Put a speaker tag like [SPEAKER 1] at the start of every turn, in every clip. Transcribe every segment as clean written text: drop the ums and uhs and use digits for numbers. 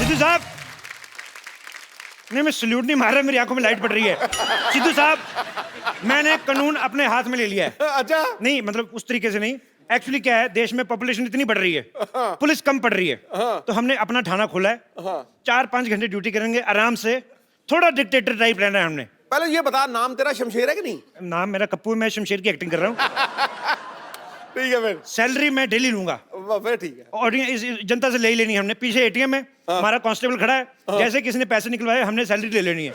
[SPEAKER 1] सिद्धू साहब, नहीं मैं सल्यूट नहीं मार रहा, मेरी आंखों में लाइट पड़ रही है। सिद्धू साहब, मैंने कानून अपने हाथ में ले लिया है।
[SPEAKER 2] अच्छा,
[SPEAKER 1] नहीं मतलब उस तरीके से नहीं, एक्चुअली क्या है, देश में पॉपुलेशन इतनी बढ़ रही है, पुलिस कम पड़ रही है, तो हमने अपना थाना खोला है। 4-5 घंटे ड्यूटी करेंगे आराम से, थोड़ा डिक्टेटर टाइप रहना है हमने।
[SPEAKER 2] पहले ये बता, नाम तेरा शमशेर है कि नहीं?
[SPEAKER 1] नाम मेरा कप्पू है, मैं शमशेर की एक्टिंग कर रहा हूँ।
[SPEAKER 2] ठीक है फिर।
[SPEAKER 1] सैलरी मैं डेली लूंगा।
[SPEAKER 2] फिर ठीक है।
[SPEAKER 1] और इस जनता से ले ही लेनी है हमने। पीछे एटीएम है, हमारा कांस्टेबल खड़ा है, जैसे किसी ने पैसे निकलवाए हमने सैलरी ले लेनी है।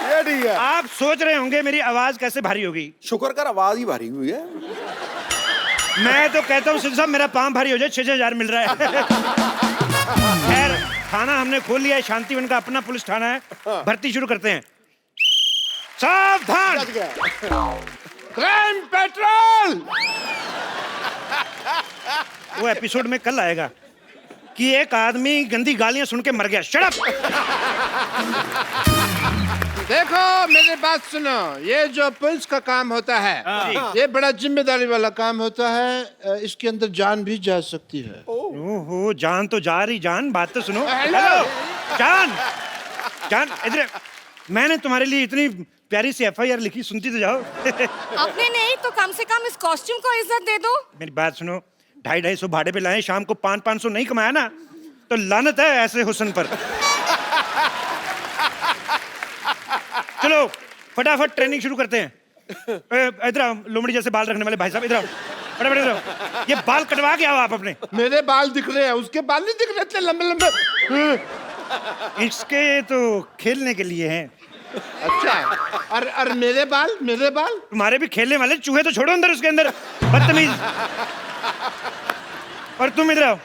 [SPEAKER 2] ये ठीक है।
[SPEAKER 1] आप सोच रहे होंगे मेरी आवाज कैसे भारी होगी।
[SPEAKER 2] शुक्र कर आवाज ही भारी हुई है।
[SPEAKER 1] मैं तो कहता हूँ सिद्धू साहब, मेरा पाँव भारी हो जाए, 6,000 मिल रहा है। खैर, थाना हमने खोल लिया है, शांतिवन का अपना पुलिस थाना है। भर्ती शुरू करते हैं। सावधान,
[SPEAKER 2] क्राइम पेट्रोल।
[SPEAKER 1] वो एपिसोड में कल आएगा कि एक आदमी गंदी गालियां सुन के मर गया। Shut up.
[SPEAKER 3] देखो मेरी बात सुनो, ये जो पुलिस का काम होता है, ये बड़ा जिम्मेदारी वाला काम होता है। इसके अंदर जान भी जा सकती है।
[SPEAKER 1] ओहो, जान तो जा रही। जान, बात तो सुनो।
[SPEAKER 3] हेलो।
[SPEAKER 1] जान, जान इधर। मैंने तुम्हारे लिए इतनी प्यारी सी FIR लिखी, सुनती तो जाओ।
[SPEAKER 4] अपने नहीं तो कम से कम इस कॉस्ट्यूम को इज्जत दे दो।
[SPEAKER 1] मेरी बात सुनो, 250-250 भाड़े पे लाए, शाम को 500-500 नहीं कमाया ना तो लानत है ऐसे हुस्न पर। चलो फटाफट ट्रेनिंग शुरू करते हैं। इधर आओ, लोमड़ी जैसे बाल रखने वाले भाई साहब, इधर आओ, फटाफट इधर आओ। ये बाल कटवा के आओ आप अपने।
[SPEAKER 3] मेरे बाल दिख रहे हैं, उसके बाल नहीं दिख रहे इतने लंबे लंबे।
[SPEAKER 1] इसके तो खेलने के लिए हैं।
[SPEAKER 3] अच्छा, और मेरे बाल, मेरे बाल?
[SPEAKER 1] तुम्हारे भी खेलने वाले, चूहे तो छोड़ो अंदर, उसके अंदर, बदतमीज। और तुम इधर आओ,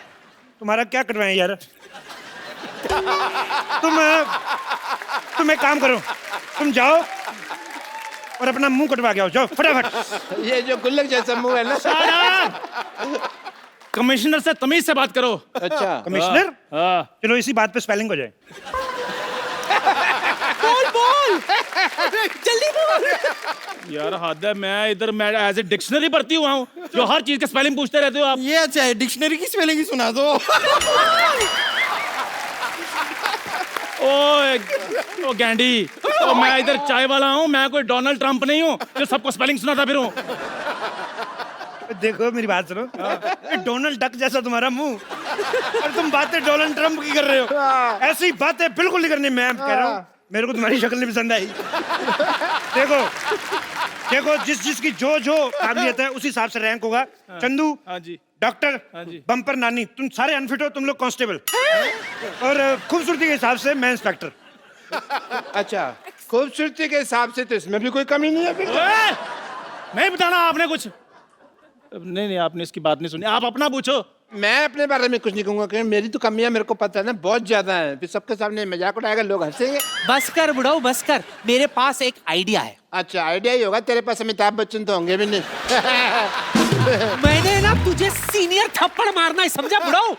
[SPEAKER 1] तुम्हारा क्या कटवाएं यार। तुम एक काम करो, तुम जाओ और अपना मुंह कटवा के आओ, जाओ फटाफट।
[SPEAKER 3] ये जो गुल्लक जैसा मुंह है ना।
[SPEAKER 5] कमिश्नर से तमीज से बात करो।
[SPEAKER 3] अच्छा,
[SPEAKER 1] कमिश्नर,
[SPEAKER 5] हाँ।
[SPEAKER 1] चलो इसी बात पे स्पेलिंग हो जाए।
[SPEAKER 4] बोल जल्दी बोल।
[SPEAKER 5] यार हद है, मैं इधर मैं एज ए डिक्शनरी पढ़ती हुआ हूँ, जो हर चीज के स्पेलिंग पूछते रहते हो आप।
[SPEAKER 6] ये अच्छा है, डिक्शनरी की स्पेलिंग ही सुना दो।
[SPEAKER 5] ओ गैंडी, ओ मैं इधर चाय वाला हूँ, मैं कोई डोनाल्ड ट्रंप नहीं हूँ जो सबको स्पेलिंग सुनाता फिरूं।
[SPEAKER 1] देखो मेरी बात सुनो, डोनाल्ड डक जैसा तुम्हारा मुंह, और तुम बातें डोनाल्ड ट्रंप की कर रहे हो। ऐसी बातें बिल्कुल नहीं करनी। मैं कह रहा हूँ, मेरे को तुम्हारी शक्ल नहीं पसंद आई। देखो देखो, जिसकी जो काबिलियत है उसी हिसाब से रैंक होगा। चंदू
[SPEAKER 5] हाँ जी,
[SPEAKER 1] डॉक्टर,
[SPEAKER 5] हाँ जी।
[SPEAKER 1] बम्पर नानी, तुम सारे अनफिट हो, तुम लोग कांस्टेबल, और खूबसूरती के हिसाब से मैं इंस्पेक्टर।
[SPEAKER 3] अच्छा, खूबसूरती के हिसाब से तो इसमें भी कोई कमी नहीं है फिर।
[SPEAKER 5] नहीं बताना आपने कुछ। नहीं आपने इसकी बात नहीं सुनी, आप अपना पूछो।
[SPEAKER 3] मैं अपने बारे में कुछ नहीं कहूंगा, क्योंकि मेरी तो कमियां मेरे को पता है ना, बहुत ज्यादा है। फिर सबके सामने मजाक उड़ाएगा, लोग हंसेंगे।
[SPEAKER 6] बस कर बुढ़ाऊ, बस कर, मेरे पास एक आइडिया है।
[SPEAKER 3] अच्छा, आइडिया ही होगा तेरे पास, अमिताभ बच्चन तो होंगे भी नहीं।
[SPEAKER 6] मैंने ना तुझे सीनियर थप्पड़ मारना है, समझा बुढ़ाऊ?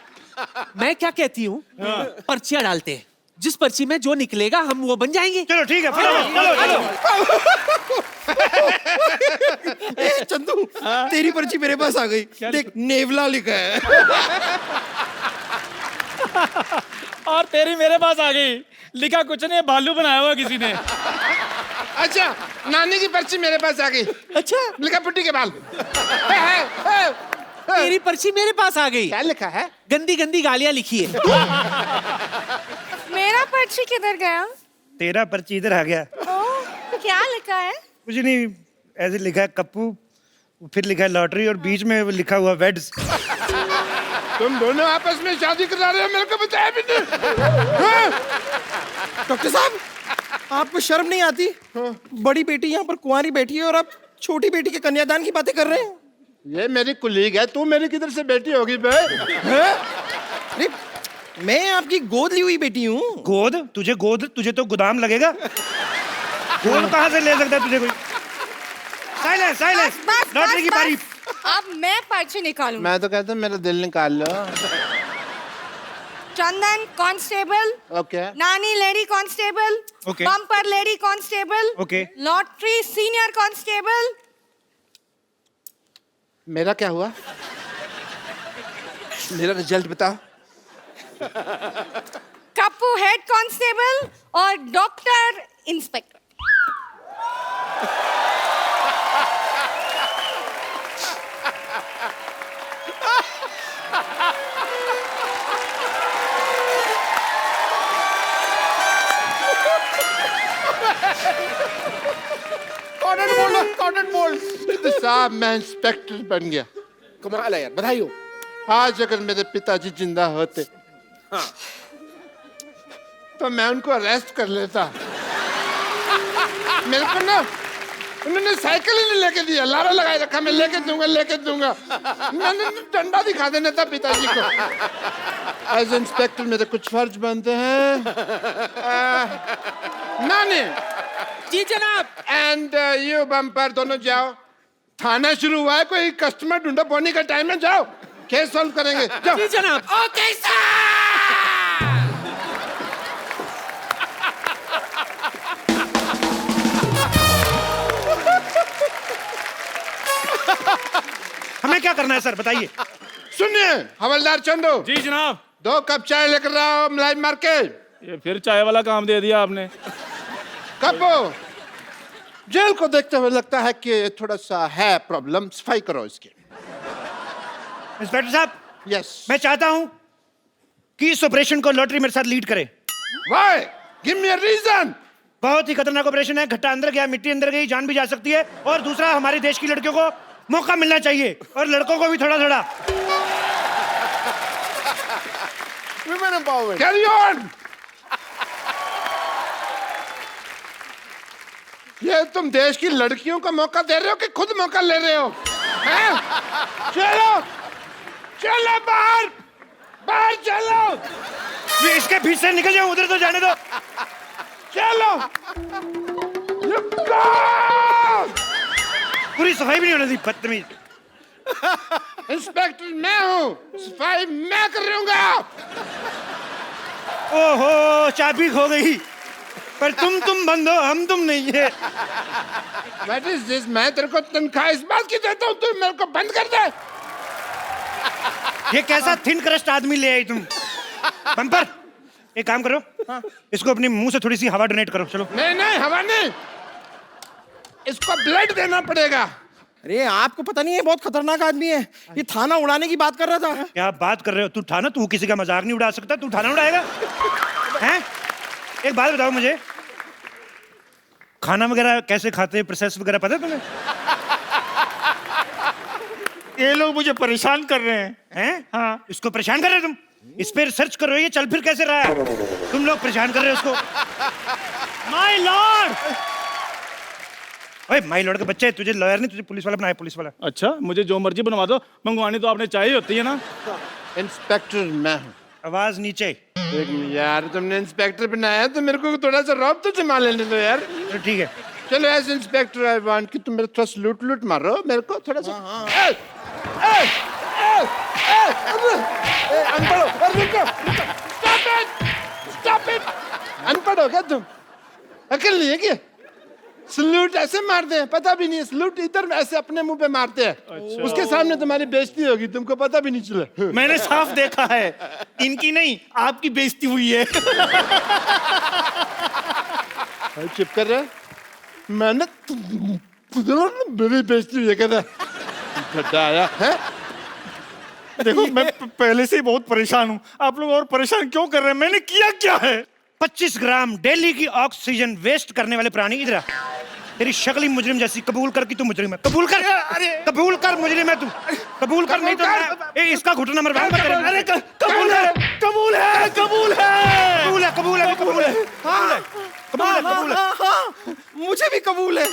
[SPEAKER 6] मैं क्या कहती हूँ, पर्चियां डालते हैं, जिस पर्ची में जो निकलेगा हम वो बन जाएंगे।
[SPEAKER 1] चलो ठीक है, चलो चलो।
[SPEAKER 6] चंदू, तेरी पर्ची मेरे पास आ गई, देख नेवला लिखा है।
[SPEAKER 5] और तेरी मेरे पास आ गई, लिखा कुछ नहीं, भालू बनाया हुआ किसी ने।
[SPEAKER 3] अच्छा, नानी की पर्ची मेरे पास आ गई।
[SPEAKER 6] अच्छा,
[SPEAKER 3] लिखा पुट्टी के बाल।
[SPEAKER 6] तेरी पर्ची मेरे पास आ गई,
[SPEAKER 3] क्या लिखा है?
[SPEAKER 6] गंदी गंदी गालियां लिखी है।
[SPEAKER 4] मेरा पर्ची किधर गया?
[SPEAKER 1] तेरा पर्ची इधर आ गया।
[SPEAKER 4] ओह, क्या लिखा है?
[SPEAKER 1] कुछ नहीं, ऐसे लिखा है कप्पू, फिर लिखा है लॉटरी, और बीच में लिखा हुआ वेड्स।
[SPEAKER 3] तुम दोनों आपस में शादी करा रहे हो, मेरे को बताया भी नहीं।
[SPEAKER 6] डॉक्टर साहब, आपको शर्म नहीं आती? बड़ी बेटी यहाँ पर कुंवारी बैठी है और आप छोटी बेटी के कन्यादान की बातें कर रहे हैं।
[SPEAKER 3] ये मेरी कुलीग है, तू मेरी किधर से बेटी होगी बे?
[SPEAKER 6] अरे, मैं आपकी गोद ली हुई बेटी हूँ।
[SPEAKER 1] गोद? तुझे तो गोदाम लगेगा। गोद कहाँ से ले सकता है तुझे कोई? साइलेंस, साइलेंस,
[SPEAKER 4] बस,
[SPEAKER 1] लॉटरी की बारी।
[SPEAKER 4] अब मैं पर्ची निकालूं।
[SPEAKER 3] मैं तो कहता हूँ मेरा दिल निकाल लो।
[SPEAKER 4] Chandan constable,
[SPEAKER 3] okay,
[SPEAKER 4] Nani lady constable,
[SPEAKER 1] Okay.
[SPEAKER 4] Bumper lady constable,
[SPEAKER 1] Okay.
[SPEAKER 4] Lottery senior constable.
[SPEAKER 3] मेरा क्या हुआ? मेरा रिजल्ट बताओ।
[SPEAKER 4] कप्पू हेड कांस्टेबल और डॉक्टर इंस्पेक्टर।
[SPEAKER 2] Cotton bold.
[SPEAKER 3] तो साहब मैं इंस्पेक्टर बन गया।
[SPEAKER 2] कमाल है यार, बधाई हो।
[SPEAKER 3] आज अगर मेरे पिताजी जिंदा होते तो मैं उनको अरेस्ट कर लेता। मेरे को ना उन्होंने साइकिल ही नहीं लेके दिया, लारा लगाए रखा, मैं लेके दूंगा। मैंने डंडा दिखा देना था पिताजी को। एज इंस्पेक्टर मेरे कुछ फर्ज बनते हैं। नानी
[SPEAKER 6] जी जनाब।
[SPEAKER 3] एंड यू बम्पर दोनों जाओ, थाना शुरू हुआ है, कोई कस्टमर ढूंढो, बोनी का टाइम है, जाओ केस सॉल्व करेंगे, जाओ।
[SPEAKER 6] जी जनाब।
[SPEAKER 3] Okay sir.
[SPEAKER 1] हमें क्या करना है सर, बताइए।
[SPEAKER 3] सुनिए हवलदार चंदू,
[SPEAKER 5] जी जनाब।
[SPEAKER 3] 2 कप चाय लेकर आओ मलाई मार के।
[SPEAKER 5] ये फिर चाय वाला काम दे दिया आपने।
[SPEAKER 3] कब जेल को देखते हुए लगता है कि थोड़ा सा है प्रॉब्लम, सफाई करो इसकी।
[SPEAKER 1] इंस्पेक्टर साहब,
[SPEAKER 3] यस।
[SPEAKER 1] मैं चाहता हूं कि इस ऑपरेशन को लॉटरी मेरे साथ लीड करे।
[SPEAKER 3] Why? Give me a reason.
[SPEAKER 1] बहुत ही खतरनाक ऑपरेशन है, घट्टा अंदर गया, मिट्टी अंदर गई, जान भी जा सकती है। और दूसरा, हमारे देश की लड़कियों को मौका मिलना चाहिए और लड़कों को भी थोड़ा थोड़ा।
[SPEAKER 2] Women empowerment.
[SPEAKER 3] Carry on. ये तुम देश की लड़कियों को मौका दे रहे हो कि खुद मौका ले रहे हो? हैं? चलो चलो बाहर, बाहर चलो।
[SPEAKER 1] ये इसके बीच से निकल जाओ, उधर तो जाने दो।
[SPEAKER 3] चलो।
[SPEAKER 1] पूरी सफाई भी नहीं होने दी, बदतमीज।
[SPEAKER 3] इंस्पेक्टर मैं हूँ, सफाई मैं करूंगा।
[SPEAKER 1] ओहो, चाबी खो गई। पर तुम बंद हो, हम तुम नहीं है।
[SPEAKER 3] What is this? मैं तेरे को तनख्वाह इस बात की देता हूँ, तू मेरे को बंद कर दे।
[SPEAKER 1] ये कैसा थिन क्रस्ट आदमी ले आई तुम? बम्पर, एक काम करो, इसको अपने मुंह से थोड़ी सी हवा डोनेट करो। चलो।
[SPEAKER 3] नहीं नहीं, हवा नहीं, इसको ब्लड देना पड़ेगा।
[SPEAKER 2] अरे आपको पता नहीं है, बहुत खतरनाक आदमी है। ये थाना उड़ाने की बात कर रहा था।
[SPEAKER 1] क्या बात कर रहे हो? तू थाना, तू किसी का मजाक नहीं उड़ा सकता, तू थाना उड़ाएगा? हैं? एक बात बताओ मुझे, खाना वगैरह कैसे खाते हैं, प्रोसेस वगैरह पता है तुम्हें?
[SPEAKER 5] ये लोग मुझे परेशान कर रहे हैं।
[SPEAKER 1] हाँ, इसको परेशान कर रहे हो तुम? इस पे रिसर्च करो, ये चल फिर कैसे रहा है? तुम लोग परेशान कर रहे हो उसको। My Lord. ओए माय लॉर्ड के बच्चे, तुझे लॉयर नहीं, तुझे पुलिस वाला बनाया, पुलिस वाला।
[SPEAKER 5] अच्छा, मुझे जो मर्जी बनवा दो, मंगवानी तो आपने चाहिए होती है ना।
[SPEAKER 3] इंस्पेक्टर मैं हूँ।
[SPEAKER 1] आवाज नीचे।
[SPEAKER 3] यार तुमने इंस्पेक्टर बनाया तो मेरे को थोड़ा सा रौब तो जमा लेने दो यार।
[SPEAKER 1] तो ठीक है।
[SPEAKER 3] चलो एज इंस्पेक्टर आई वांट कि तुम मेरे थोड़ा लूट मारो मेरे को थोड़ा सा। Stop it. अनपढ़ हो क्या तुम? अकल नहीं है क्या? सलूट ऐसे मारते हैं, पता भी नहीं है। सलूट इधर ऐसे अपने मुंह पे मारते हैं। अच्छा। उसके सामने तुम्हारी बेइज्जती होगी, तुमको पता भी नहीं चला।
[SPEAKER 5] मैंने साफ देखा है, इनकी नहीं आपकी बेइज्जती हुई है।
[SPEAKER 3] चुप कर रहे, मैंने मेरी बेइज्जती हुई है कहता आया है।
[SPEAKER 5] देखो मैं पहले से ही बहुत परेशान हूँ, आप लोग और परेशान क्यों कर रहे हैं? मैंने किया क्या है?
[SPEAKER 1] 25 ग्राम डेली की ऑक्सीजन वेस्ट करने वाले प्राणी, इधर आ। तेरी शक्ल ही मुजरिम जैसी, कबूल कर कि तू मुजरिम है। कबूल कर, कबूल कर मुजरिम है तू, कबूल कर, नहीं तो मैं इसका घुटना मरवाऊंगा तेरे।
[SPEAKER 5] अरे कबूल है, कबूल है, कबूल है,
[SPEAKER 1] कबूल है, कबूल है, कबूल है, कबूल है, कबूल है, कबूल है।
[SPEAKER 2] मुझे भी कबूल है।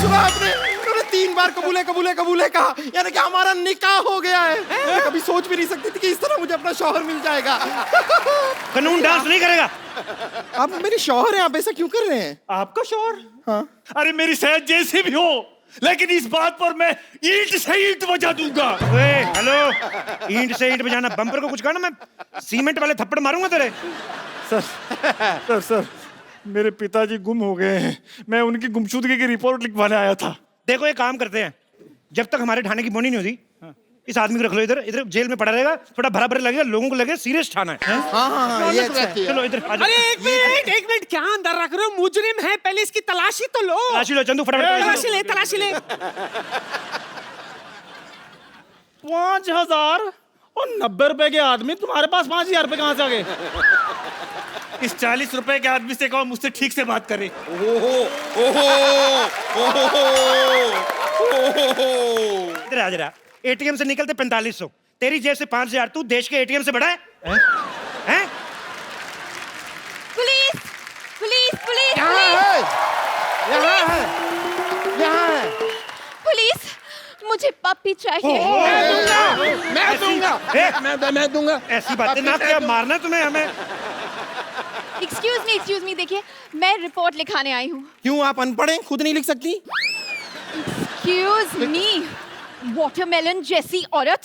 [SPEAKER 2] सुना आपने? उन्होंने 3 बार कबूल है कहा, यानी कि हमारा निकाह हो गया है। मैं कभी सोच भी नहीं सकती थी कि इस तरह मुझे अपना शौहर मिल जाएगा।
[SPEAKER 1] कानून डांस नहीं करेगा।
[SPEAKER 2] आप मेरे शौहर हैं, आप ऐसा क्यों कर रहे हैं?
[SPEAKER 5] आपका शौहर?
[SPEAKER 2] हाँ।
[SPEAKER 5] अरे मेरी सेहत जैसी भी हो, लेकिन इस बात पर मैं ईंट से ईंट बजा दूंगा।
[SPEAKER 1] ओए हेलो, ईंट से ईंट बजाना, बम्पर को कुछ कहना, मैं सीमेंट वाले थप्पड़ मारूंगा तेरे।
[SPEAKER 5] सर मेरे पिताजी गुम हो गए हैं, मैं उनकी गुमशुदगी की रिपोर्ट लिखवाने आया था।
[SPEAKER 1] देखो एक काम करते हैं, जब तक हमारे थाने की बोनी नहीं होती इस आदमी को रख लो इधर इधर जेल में पड़ा रहेगा, थोड़ा भरा भरा लगेगा, लोगों को लगे सीरियस थाना है।
[SPEAKER 2] हाँ ये अच्छा है।
[SPEAKER 1] चलो इधर आ जाओ।
[SPEAKER 6] अरे एक मिनट क्या अंदर रख रहे हो? मुजरिम है, पहले इसकी तलाशी तो लो।
[SPEAKER 1] तलाशी लो चंदू, फटाफट
[SPEAKER 6] तलाशी ले।
[SPEAKER 5] 5000 और 90 रुपए के आदमी, तुम्हारे पास 5000 रुपए कहाँ से आ गए? इस 40 रुपए के आदमी से कहो मुझसे ठीक से बात करे।
[SPEAKER 1] इधर आ जरा। एटीएम से निकलते 4500, तेरी जेब से 5000, तू देश के एटीएम से बड़ा है? हैं?
[SPEAKER 4] पुलिस पुलिस पुलिस
[SPEAKER 3] यहाँ
[SPEAKER 4] पुलिस
[SPEAKER 3] है, यहाँ है, यहाँ है।
[SPEAKER 4] पुलिस, मुझे पप्पी चाहिए।
[SPEAKER 3] मैं दूंगा।
[SPEAKER 1] ऐसी बातें ना किया, मारना तुम्हें हमें।
[SPEAKER 4] एक्सक्यूज मी, देखिए मैं रिपोर्ट लिखाने आई हूँ।
[SPEAKER 2] क्यों आप अनपढ़ हैं, खुद नहीं लिख सकती?
[SPEAKER 4] एक्सक्यूज मी, वाटरमेलन जैसी औरत,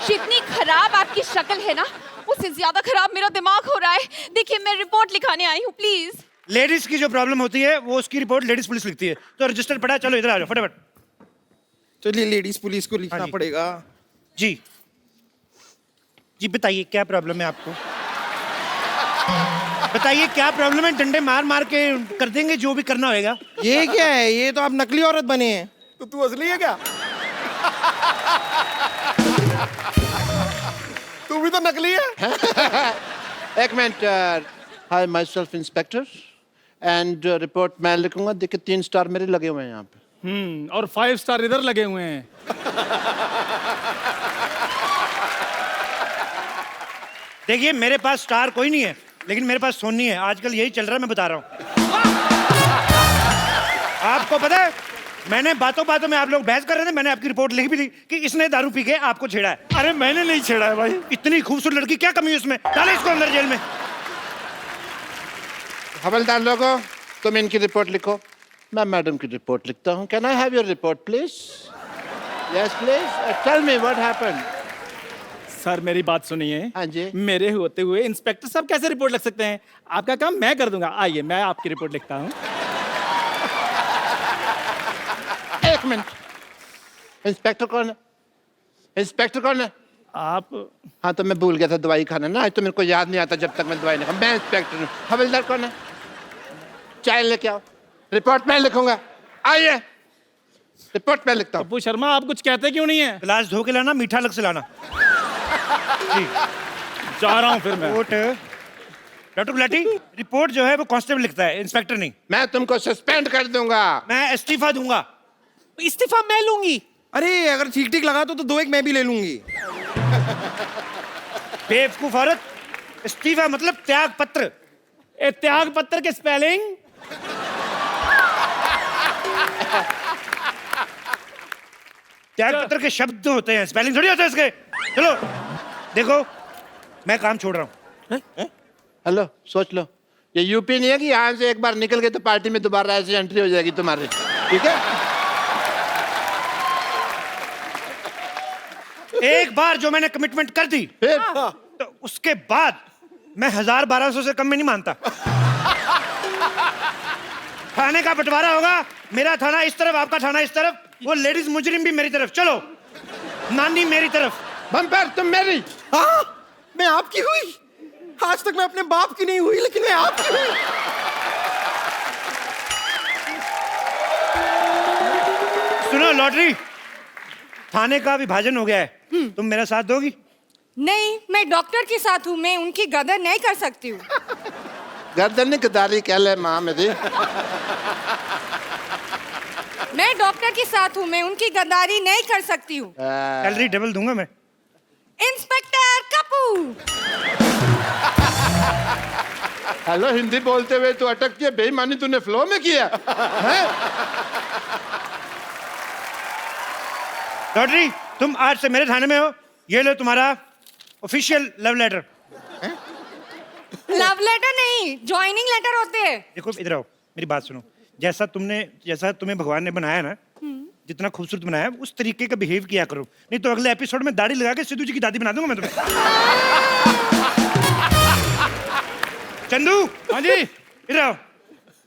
[SPEAKER 4] जितनी खराब आपकी शक्ल है ना, उससे ज्यादा खराब मेरा दिमाग हो रहा है। देखिए मैं रिपोर्ट लिखाने आई हूँ, प्लीज।
[SPEAKER 1] लेडीज की जो प्रॉब्लम होती है वो उसकी रिपोर्ट लेडीज पुलिस लिखती है, तो रजिस्टर पड़ा है, चलो इधर आ जाओ फटाफट।
[SPEAKER 2] चलिए लेडीज पुलिस को लिखना
[SPEAKER 1] हाँ जी।
[SPEAKER 2] पड़ेगा।
[SPEAKER 1] जी जी बताइए क्या प्रॉब्लम है आपको? बताइए क्या प्रॉब्लम है, डंडे मार मार के कर देंगे जो भी करना होगा।
[SPEAKER 2] ये क्या है? ये तो आप नकली औरत बने हैं। तो तू असली है क्या? तू भी तो नकली है।
[SPEAKER 3] एक minute. Hi my self inspector and report मैं लिखूंगा। देखिए 3 स्टार मेरे लगे हुए हैं यहाँ पे।
[SPEAKER 5] और 5 स्टार इधर लगे हुए हैं।
[SPEAKER 1] देखिए मेरे पास स्टार कोई नहीं है, लेकिन मेरे पास सोनी है, आजकल यही चल रहा है, मैं बता रहा हूँ। आपको पता है मैंने बातों बातों में, आप लोग बहस कर रहे थे, मैंने आपकी रिपोर्ट लिखी भी थी कि इसने दारू पी के आपको छेड़ा है।
[SPEAKER 5] अरे मैंने नहीं छेड़ा है भाई।
[SPEAKER 1] इतनी खूबसूरत लड़की, क्या कमी है उसमें? डाले इसको अंदर जेल में।
[SPEAKER 3] हवलदार लोगों, तुम इनकी रिपोर्ट लिखो, मैं मैडम की रिपोर्ट लिखता हूँ। Can I have your report please? Yes please, tell me what happened.
[SPEAKER 5] Sir मेरी बात सुनिए।
[SPEAKER 3] हाँ जी।
[SPEAKER 5] मेरे होते हुए इंस्पेक्टर साहब कैसे रिपोर्ट लिख सकते हैं? आपका काम मैं कर दूंगा। आइए मैं आपकी रिपोर्ट लिखता हूँ।
[SPEAKER 3] एक मिनट, इंस्पेक्टर कौन है? इंस्पेक्टर कौन है?
[SPEAKER 5] आप
[SPEAKER 3] हाँ तो मैं भूल गया था दवाई खाना ना, आज तो मेरे को याद नहीं आता जब तक मैं दवाई नहीं खा। मैं इंस्पेक्टर हूँ। हवलदार कौन है? चाय लेके आओ, रिपोर्ट मैं लिखूंगा। आइए रिपोर्ट मैं लिखता हूँ।
[SPEAKER 5] पप्पू शर्मा आप कुछ कहते क्यों नहीं है?
[SPEAKER 1] गिलास धो के लाना, मीठा अलग से लाना। जी
[SPEAKER 5] जा रहा हूँ फिर मैं।
[SPEAKER 1] रिपोर्ट डॉक्टर गुलाटी, रिपोर्ट जो है वो कांस्टेबल लिखता है, इंस्पेक्टर नहीं।
[SPEAKER 3] मैं तुमको सस्पेंड कर दूंगा।
[SPEAKER 1] मैं इस्तीफा दूंगा।
[SPEAKER 6] इस्तीफा मैं लूंगी।
[SPEAKER 2] अरे अगर ठीक ठीक लगा तो 2 एक मैं भी ले लूंगी।
[SPEAKER 1] बेवकूफ औरत, इस्तीफा मतलब त्याग पत्र।
[SPEAKER 5] ए त्याग पत्र के स्पेलिंग?
[SPEAKER 1] त्याग पत्र के शब्द होते हैं, स्पेलिंग थोड़ी होता है इसके। चलो देखो मैं काम छोड़ रहा हूँ।
[SPEAKER 3] हेलो, सोच लो, ये यूपी नहीं है कि यहाँ से एक बार निकल गए तो पार्टी में दोबारा ऐसे एंट्री हो जाएगी तुम्हारी। ठीक है?
[SPEAKER 1] एक बार जो मैंने कमिटमेंट कर दी
[SPEAKER 3] फिर
[SPEAKER 1] तो उसके बाद मैं 1000-1200 से कम में नहीं मानता। थाने का बंटवारा होगा, मेरा थाना इस तरफ, आपका थाना इस तरफ, वो लेडीज मुजरिम भी मेरी तरफ। चलो नानी मेरी तरफ।
[SPEAKER 3] बम्पर तुम मेरी।
[SPEAKER 2] हाँ मैं आपकी हुई। आज तक मैं अपने बाप की नहीं हुई, लेकिन मैं आपकी हुई।
[SPEAKER 1] सुनो लॉटरी, थाने का विभाजन हो गया है, तुम मेरा साथ दोगी?
[SPEAKER 4] नहीं, मैं डॉक्टर के साथ हूँ, मैं उनकी गदर नहीं कर सकती हूँ।
[SPEAKER 3] गर्दन गदारी कह ले माँ मेरी।
[SPEAKER 4] मैं डॉक्टर के साथ हूँ, मैं उनकी गद्दारी नहीं कर सकती हूँ।
[SPEAKER 1] सैलरी डबल दूंगा मैं।
[SPEAKER 4] इंस्पेक्टर कपूर।
[SPEAKER 3] हेलो, हिंदी बोलते हुए तो अटकती है, बेईमानी तूने फ्लो में किया है?
[SPEAKER 1] लॉटरी, तुम आज से मेरे थाने में हो, ये लो तुम्हारा official love letter.
[SPEAKER 4] Love letter नहीं, ज्वाइनिंग लेटर होते हैं।
[SPEAKER 1] देखो इधर आओ, मेरी बात सुनो। जैसा तुम्हें भगवान ने बनाया ना, जितना खूबसूरत बनाया है, उस तरीके का बिहेव किया करो, नहीं तो अगले एपिसोड में दाढ़ी लगा के सिद्धू जी की दादी बना दूंगा मैं तुम्हें। चंदू,
[SPEAKER 5] हाँ जी।
[SPEAKER 1] इधर आओ।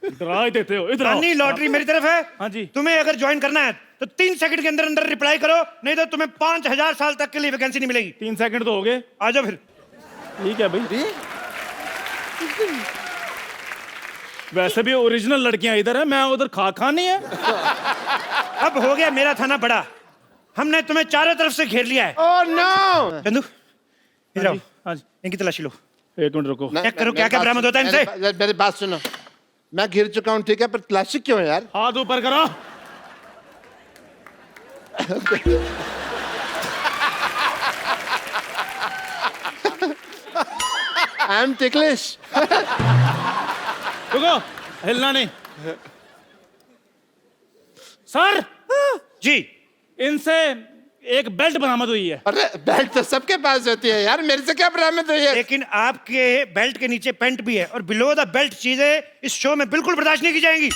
[SPEAKER 5] डरा ही देते हो। इधर आओ।
[SPEAKER 1] नानी लॉटरी मेरी तरफ है।
[SPEAKER 5] हाँ जी।
[SPEAKER 1] तुम्हें अगर ज्वाइन करना है तो 3 सेकंड के अंदर अंदर रिप्लाई करो, नहीं तो तुम्हें 5000 साल तक के लिए वैकेंसी नहीं मिलेगी।
[SPEAKER 5] 3 सेकंड तो हो गए।
[SPEAKER 1] आ जाओ फिर।
[SPEAKER 5] ठीक है भाई। वैसे भी ओरिजिनल लड़कियां इधर है, मैं उधर खा नहीं है।
[SPEAKER 1] अब हो गया मेरा थाना बड़ा, हमने तुम्हें चारों तरफ से घेर लिया है।
[SPEAKER 3] Oh no.
[SPEAKER 1] चंदू इधर आओ,
[SPEAKER 5] हाँ जी,
[SPEAKER 1] इनकी तलाशी लो।
[SPEAKER 5] 1 मिनट रुको।
[SPEAKER 1] चेक करो क्या क्या बरामद होता है इनसे।
[SPEAKER 3] मेरी बात सुनो, मैं घिर चुका हूँ ठीक है, पर तलाशी क्यों है यार?
[SPEAKER 5] हाथ ऊपर करो।
[SPEAKER 3] I am ticklish.
[SPEAKER 5] रुको, हिलना नहीं। सर
[SPEAKER 1] जी
[SPEAKER 5] इनसे एक बेल्ट बरामद हुई है।
[SPEAKER 3] अरे बेल्ट तो सबके पास होती है यार, मेरे से क्या बरामद हुई है?
[SPEAKER 1] लेकिन आपके बेल्ट के नीचे पैंट भी है और बिलो द बेल्ट चीजें इस शो में बिल्कुल बर्दाश्त नहीं की जाएंगी।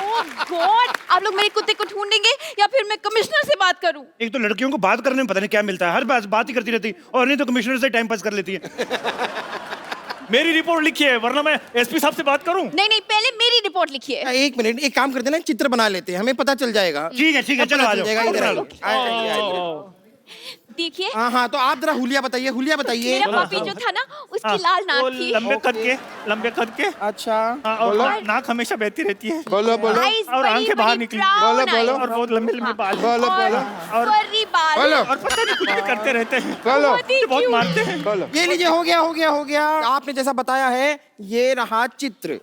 [SPEAKER 4] ओह गॉड, आप लोग मेरे कुत्ते को ढूंढेंगे या फिर मैं कमिश्नर से बात करूं?
[SPEAKER 1] एक तो लड़कियों को बात करने में पता नहीं क्या मिलता है, हर बात ही करती रहती, और नहीं तो कमिश्नर से टाइम पास कर लेती है।
[SPEAKER 5] मेरी रिपोर्ट लिखी है, वरना मैं एसपी साहब से बात करूं।
[SPEAKER 4] नहीं नहीं, पहले मेरी रिपोर्ट लिखिए।
[SPEAKER 2] एक मिनट, एक काम करते हैं ना, चित्र बना लेते हैं, हमें पता चल जाएगा।
[SPEAKER 1] ठीक है चलो आ जाओ।
[SPEAKER 2] इधर आ
[SPEAKER 1] जाओ।
[SPEAKER 4] देखिए,
[SPEAKER 2] हाँ हाँ, तो आप जरा हुलिया बताइए, हुलिया बताइए।
[SPEAKER 4] मेरा पपी जो था ना, उसकी लाल नाक थी।
[SPEAKER 5] लंबे कद के
[SPEAKER 2] अच्छा,
[SPEAKER 5] हाँ, और नाक हमेशा बहती रहती है।
[SPEAKER 3] बोलो बोलो
[SPEAKER 4] Eyes
[SPEAKER 5] और
[SPEAKER 4] बड़ी
[SPEAKER 5] आंखें बाहर
[SPEAKER 4] बड़ी
[SPEAKER 5] निकली।
[SPEAKER 4] brown
[SPEAKER 3] बोलो, बोलो।
[SPEAKER 4] eyes।
[SPEAKER 5] और बहुत लंबे लंबे बाल हैं।
[SPEAKER 3] बोलो बोलो
[SPEAKER 4] और furry बाल।
[SPEAKER 3] बोलो
[SPEAKER 5] और पता नहीं कुछ भी करते रहते हैं।
[SPEAKER 3] बोलो
[SPEAKER 4] बहुत ही
[SPEAKER 5] बहुत
[SPEAKER 4] cute।
[SPEAKER 5] मारते हैं।
[SPEAKER 3] बोलो।
[SPEAKER 2] ये लीजिए, हो गया। आपने जैसा बताया है, ये रहा चित्र।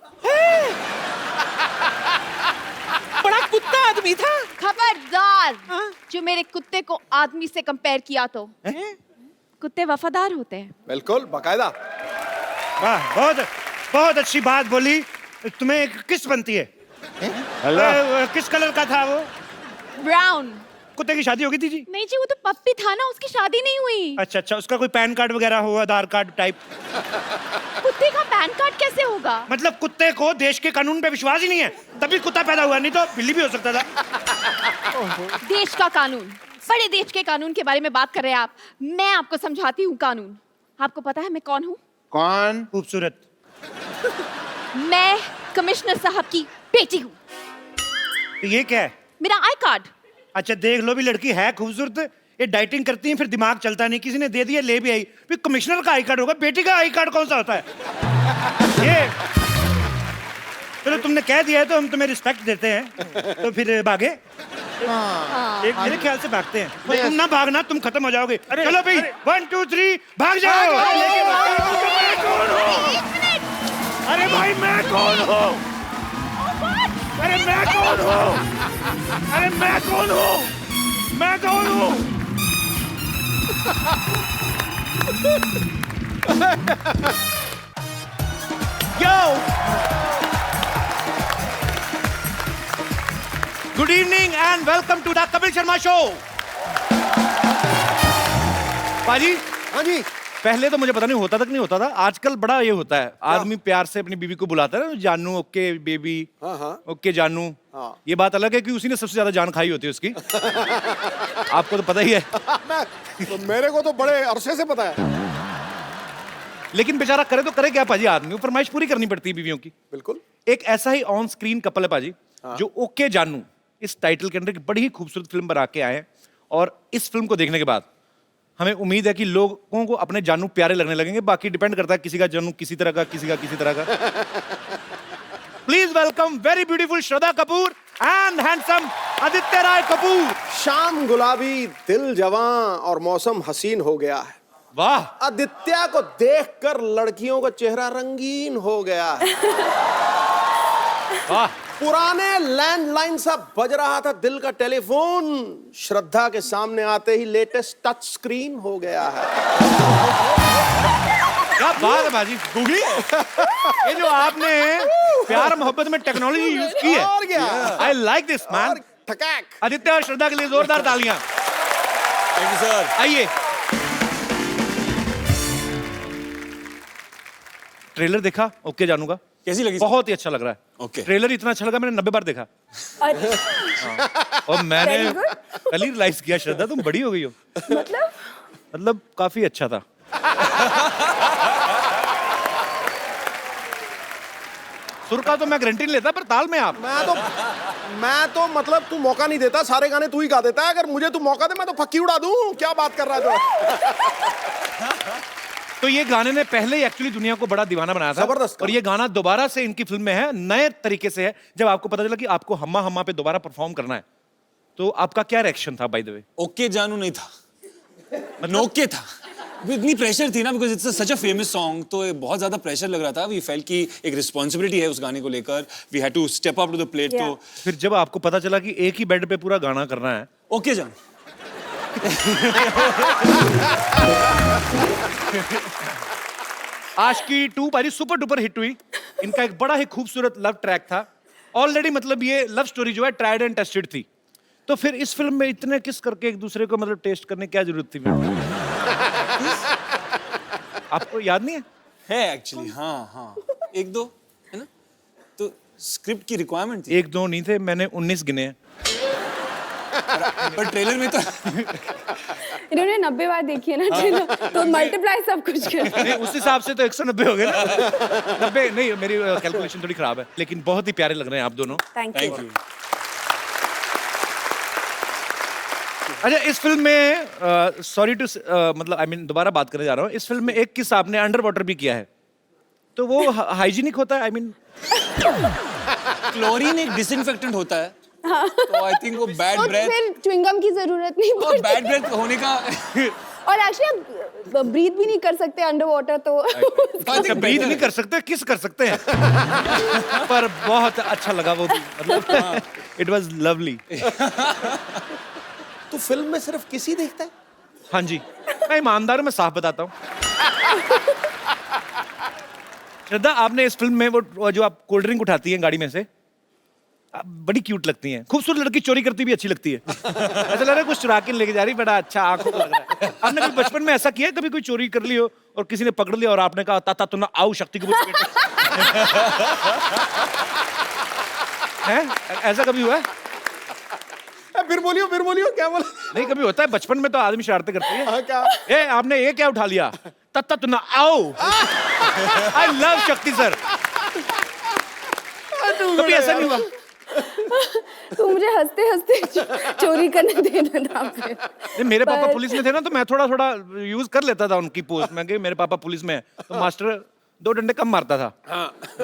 [SPEAKER 6] बड़ा कुत्ता आदमी था।
[SPEAKER 4] खबरदार, जो मेरे कुत्ते को आदमी से कंपेयर किया तो। कुत्ते वफादार होते हैं।
[SPEAKER 7] बिल्कुल बाकायदा।
[SPEAKER 1] वाह, बहुत अच्छी बात बोली। तुम्हें एक किस बनती है? किस कलर का था वो?
[SPEAKER 4] ब्राउन।
[SPEAKER 1] कुत्ते की शादी हो गई थी जी?
[SPEAKER 4] नहीं जी, वो तो पप्पी था ना, उसकी शादी नहीं हुई।
[SPEAKER 1] अच्छा, उसका कोई पैन कार्ड वगैरह हो, आधार कार्ड टाइप?
[SPEAKER 4] कुत्ते का पैन कार्ड कैसे होगा?
[SPEAKER 1] मतलब कुत्ते को देश के कानून पे विश्वास ही नहीं है, तभी कुत्ता पैदा हुआ, नहीं तो बिल्ली भी हो सकता था।
[SPEAKER 4] देश का कानून, बड़े देश के कानून के बारे में बात कर रहे हैं आप। मैं आपको समझाती हूँ कानून। आपको पता है मैं कौन हूँ?
[SPEAKER 3] कौन?
[SPEAKER 1] खूबसूरत।
[SPEAKER 4] मैं कमिश्नर साहब की बेटी हूँ।
[SPEAKER 1] तो ये क्या है?
[SPEAKER 4] मेरा आई कार्ड।
[SPEAKER 1] अच्छा देख लो, भी लड़की है खूबसूरत, ये डाइटिंग करती है, फिर दिमाग चलता नहीं, किसी ने दे दिया, ले भी आई। फिर कमिश्नर का आई कार्ड होगा, बेटी का आई कार्ड कौन सा होता है? ये चलो तुमने कह दिया है तो हम तुम्हें रिस्पेक्ट देते हैं, तो फिर भागे। एक मेरे ख्याल से भागते हैं। और तुम ना भागना, तुम खत्म हो जाओगे। चलो भाई, 1 2 3 भाग जाओ। अरे भाई मैं कौन हूँ? अरे मैं कौन हूँ? अरे मैं कौन हूँ? मैं कौन हूँ? Yo! Good evening and welcome to the Kapil Sharma Show. पाजी,
[SPEAKER 7] हाँ जी।
[SPEAKER 1] पहले तो मुझे पता नहीं होता तक नहीं होता था, आजकल बड़ा ये होता है, आदमी प्यार से अपनी बीवी को बुलाता है ना, जानू, ओके बेबी,
[SPEAKER 7] हाँ हाँ
[SPEAKER 1] ओके जानू।
[SPEAKER 7] हाँ।
[SPEAKER 1] ये बात अलग है कि उसी ने सबसे ज्यादा जान खाई होती है उसकी। आपको तो पता ही है।
[SPEAKER 7] तो मेरे को तो बड़े अरसे से पता है।
[SPEAKER 1] लेकिन बेचारा करे तो करे क्या पाजी, आदमी को फरमाइश पूरी करनी पड़ती है बीवियों की।
[SPEAKER 7] बिल्कुल।
[SPEAKER 1] एक ऐसा ही ऑन स्क्रीन कपल है पाजी, जो ओके जानू इस टाइटल के अंदर एक बड़ी ही खूबसूरत फिल्म बना के आए हैं, और इस फिल्म को देखने के बाद हमें उम्मीद है कि लोगों को अपने जानू प्यारे लगने लगेंगे। बाकी डिपेंड करता है, किसी का जानू किसी तरह का, किसी का किसी तरह का। Please welcome very beautiful Shraddha Kapoor and handsome Aditya Roy Kapur.
[SPEAKER 7] शाम गुलाबी, दिल जवां और मौसम हसीन हो गया है।
[SPEAKER 1] वाह,
[SPEAKER 7] आदित्य को देखकर लड़कियों का चेहरा रंगीन हो गया है।
[SPEAKER 1] वाह,
[SPEAKER 7] पुराने लैंडलाइन सा बज रहा था दिल का टेलीफोन, श्रद्धा के सामने आते ही लेटेस्ट टच स्क्रीन हो गया है।
[SPEAKER 1] क्या बात है बाजी, गूगली। ये जो आपने प्यार मोहब्बत में टेक्नोलॉजी यूज की है,
[SPEAKER 7] और क्या?
[SPEAKER 1] I like this man.
[SPEAKER 7] ठकैक।
[SPEAKER 1] आदित्य और श्रद्धा के लिए जोरदार तालियां।
[SPEAKER 7] Thank you sir.
[SPEAKER 1] आइए। ट्रेलर देखा ओके जानू का?
[SPEAKER 7] कैसी लगी?
[SPEAKER 1] बहुत ही अच्छा लग रहा है।
[SPEAKER 7] ओके।
[SPEAKER 1] ट्रेलर इतना अच्छा लगा, मैंने 90 बार देखा। और मैंने कल ही रियलाइज किया, श्रद्धा तुम बड़ी हो गई हो। मतलब काफी अच्छा था।
[SPEAKER 3] सुर का तो मैं गारंटी नहीं लेता, पर ताल में आप।
[SPEAKER 7] मैं तो मतलब तू मौका नहीं देता, सारे गाने तू ही गा देता है। अगर मुझे तू मौका दे मैं तो फक्की उड़ा दूं। क्या बात कर रहा है तू?
[SPEAKER 3] तो ये गाने ने पहले ही एक्चुअली दुनिया को बड़ा दीवाना बनाया था।
[SPEAKER 7] जबरदस्त।
[SPEAKER 3] और ये गाना दोबारा से इनकी फिल्म में है, नए तरीके से है। जब आपको पता चला कि आपको हम्मा हम्मा पे दोबारा परफॉर्म करना है, तो आपका क्या रिएक्शन था बाय द वे?
[SPEAKER 8] ओके जानू नहीं था, मतलब ओके था। इतनी प्रेशर थी ना, because it's such a famous song, तो बहुत ज्यादा प्रेशर लग रहा था। वी फेल्ट कि एक रिस्पॉन्सिबिलिटी है उस गाने को लेकर, we had to step up to the plate. तो
[SPEAKER 3] फिर जब आपको पता चला कि एक ही बेड पे पूरा गाना करना है,
[SPEAKER 8] ओके जानू।
[SPEAKER 3] आशिकी 2 बारी सुपर डुपर हिट हुई। इनका एक बड़ा ही खूबसूरत लव ट्रैक था ऑलरेडी। मतलब ये लव स्टोरी जो है ट्राइड एंड टेस्टेड थी। तो फिर इस फिल्म में इतने किस करके एक दूसरे को मतलब टेस्ट करने की क्या जरूरत थी? आपको याद नहीं है
[SPEAKER 8] एक्चुअली? हाँ, एक दो है ना, तो स्क्रिप्ट की रिक्वायरमेंट थी।
[SPEAKER 3] एक दो नहीं थे, मैंने 19 गिने हैं।
[SPEAKER 8] पर ट्रेलर में तो
[SPEAKER 9] इन्होंने 90 बार देखी है ना ट्रेलर, तो मल्टीप्लाई सब कुछ कर।
[SPEAKER 3] नहीं, उस हिसाब से तो 190 हो गए ना। 90 नहीं, मेरी कैलकुलेशन थोड़ी खराब है, लेकिन बहुत ही प्यारे लग रहे हैं आप दोनों।
[SPEAKER 9] Thank
[SPEAKER 8] thank
[SPEAKER 9] you.
[SPEAKER 8] यू।
[SPEAKER 3] अच्छा, इस फिल्म में सॉरी टू मतलब आई मीन दोबारा बात करने जा रहा हूँ। इस फिल्म में एक किस आपने अंडर वाटर भी किया है, तो वो हाइजीनिक होता है? आई मीन
[SPEAKER 8] क्लोरीन एक डिसइंफेक्टेंट होता है, तो आई थिंक वो बैड
[SPEAKER 9] तो
[SPEAKER 8] ब्रेथ
[SPEAKER 9] फिर च्युइंगम की जरूरत नहीं
[SPEAKER 8] और
[SPEAKER 9] पड़ती।
[SPEAKER 8] बैड ब्रेथ होने का
[SPEAKER 9] और एक्चुअली आप ब्रीथ भी नहीं कर सकते अंडर वाटर, तो
[SPEAKER 3] अच्छा, ब्रीथ नहीं कर सकते, किस कर सकते हैं। पर बहुत अच्छा लगा वो भी, मतलब इट वाज लवली।
[SPEAKER 7] तू फिल्म में सिर्फ किसी देखता है?
[SPEAKER 3] हाँ जी, मैं ईमानदार हूं, मैं साफ बताता हूँ। श्रद्धा, आपने इस फिल्म में वो जो आप कोल्ड ड्रिंक उठाती हैं गाड़ी में से, आप बड़ी क्यूट लगती हैं। खूबसूरत लड़की चोरी करती भी अच्छी लगती है। ऐसा लग रहा है कुछ चुरा के लेके जा रही, बड़ा अच्छा आंखों को लग रहा है। आपने कभी बचपन में ऐसा किया है, कभी कोई चोरी कर ली हो और किसी ने पकड़ लिया और आपने कहा ताता तू ना आओ शक्ति को है? ऐसा कभी हुआ है?
[SPEAKER 2] फिर बोलियो क्या बोला?
[SPEAKER 3] नहीं, कभी होता है बचपन में तो आदमी शरारतें करते हैं।
[SPEAKER 2] हाँ, क्या?
[SPEAKER 3] ए, आपने ये क्या उठा लिया? तत्ता तू ना आओ। आई लव शक्ति सर। कभी ऐसा नहीं हुआ?
[SPEAKER 9] तो मुझे हंसते हंसते चोरी करने देना था फिर।
[SPEAKER 3] नहीं, मेरे पापा पुलिस में थे ना, तो मैं थोड़ा थोड़ा यूज कर लेता था उनकी पोस्ट में कि मेरे पापा पुलिस में है, तो मास्टर 2 डंडे कम मारता था।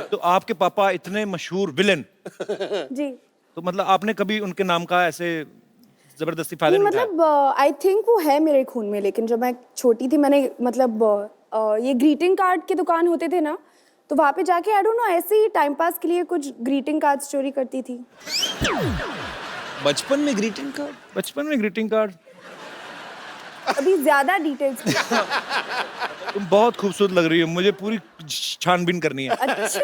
[SPEAKER 3] तो आपके पापा इतने मशहूर विलेन,
[SPEAKER 9] जी,
[SPEAKER 3] तो मतलब आपने कभी उनके नाम का ऐसे जबरदस्ती फायदा
[SPEAKER 9] नहीं,
[SPEAKER 3] नहीं उठाया?
[SPEAKER 9] मतलब आई थिंक वो है मेरे खून में। लेकिन जब मैं छोटी थी, मैंने मतलब ये ग्रीटिंग कार्ड के दुकान होते थे ना, तो वहाँ पे जाके आई डोंट नो ऐसे ही टाइम पास के लिए कुछ ग्रीटिंग कार्ड्स चोरी करती थी।
[SPEAKER 8] बचपन में ग्रीटिंग कार्ड?
[SPEAKER 3] बचपन में ग्रीटिंग कार्ड?
[SPEAKER 9] अभी ज्यादा डिटेल्स।
[SPEAKER 3] तुम बहुत खूबसूरत लग रही हो, मुझे पूरी छानबीन करनी है।
[SPEAKER 9] अच्छा,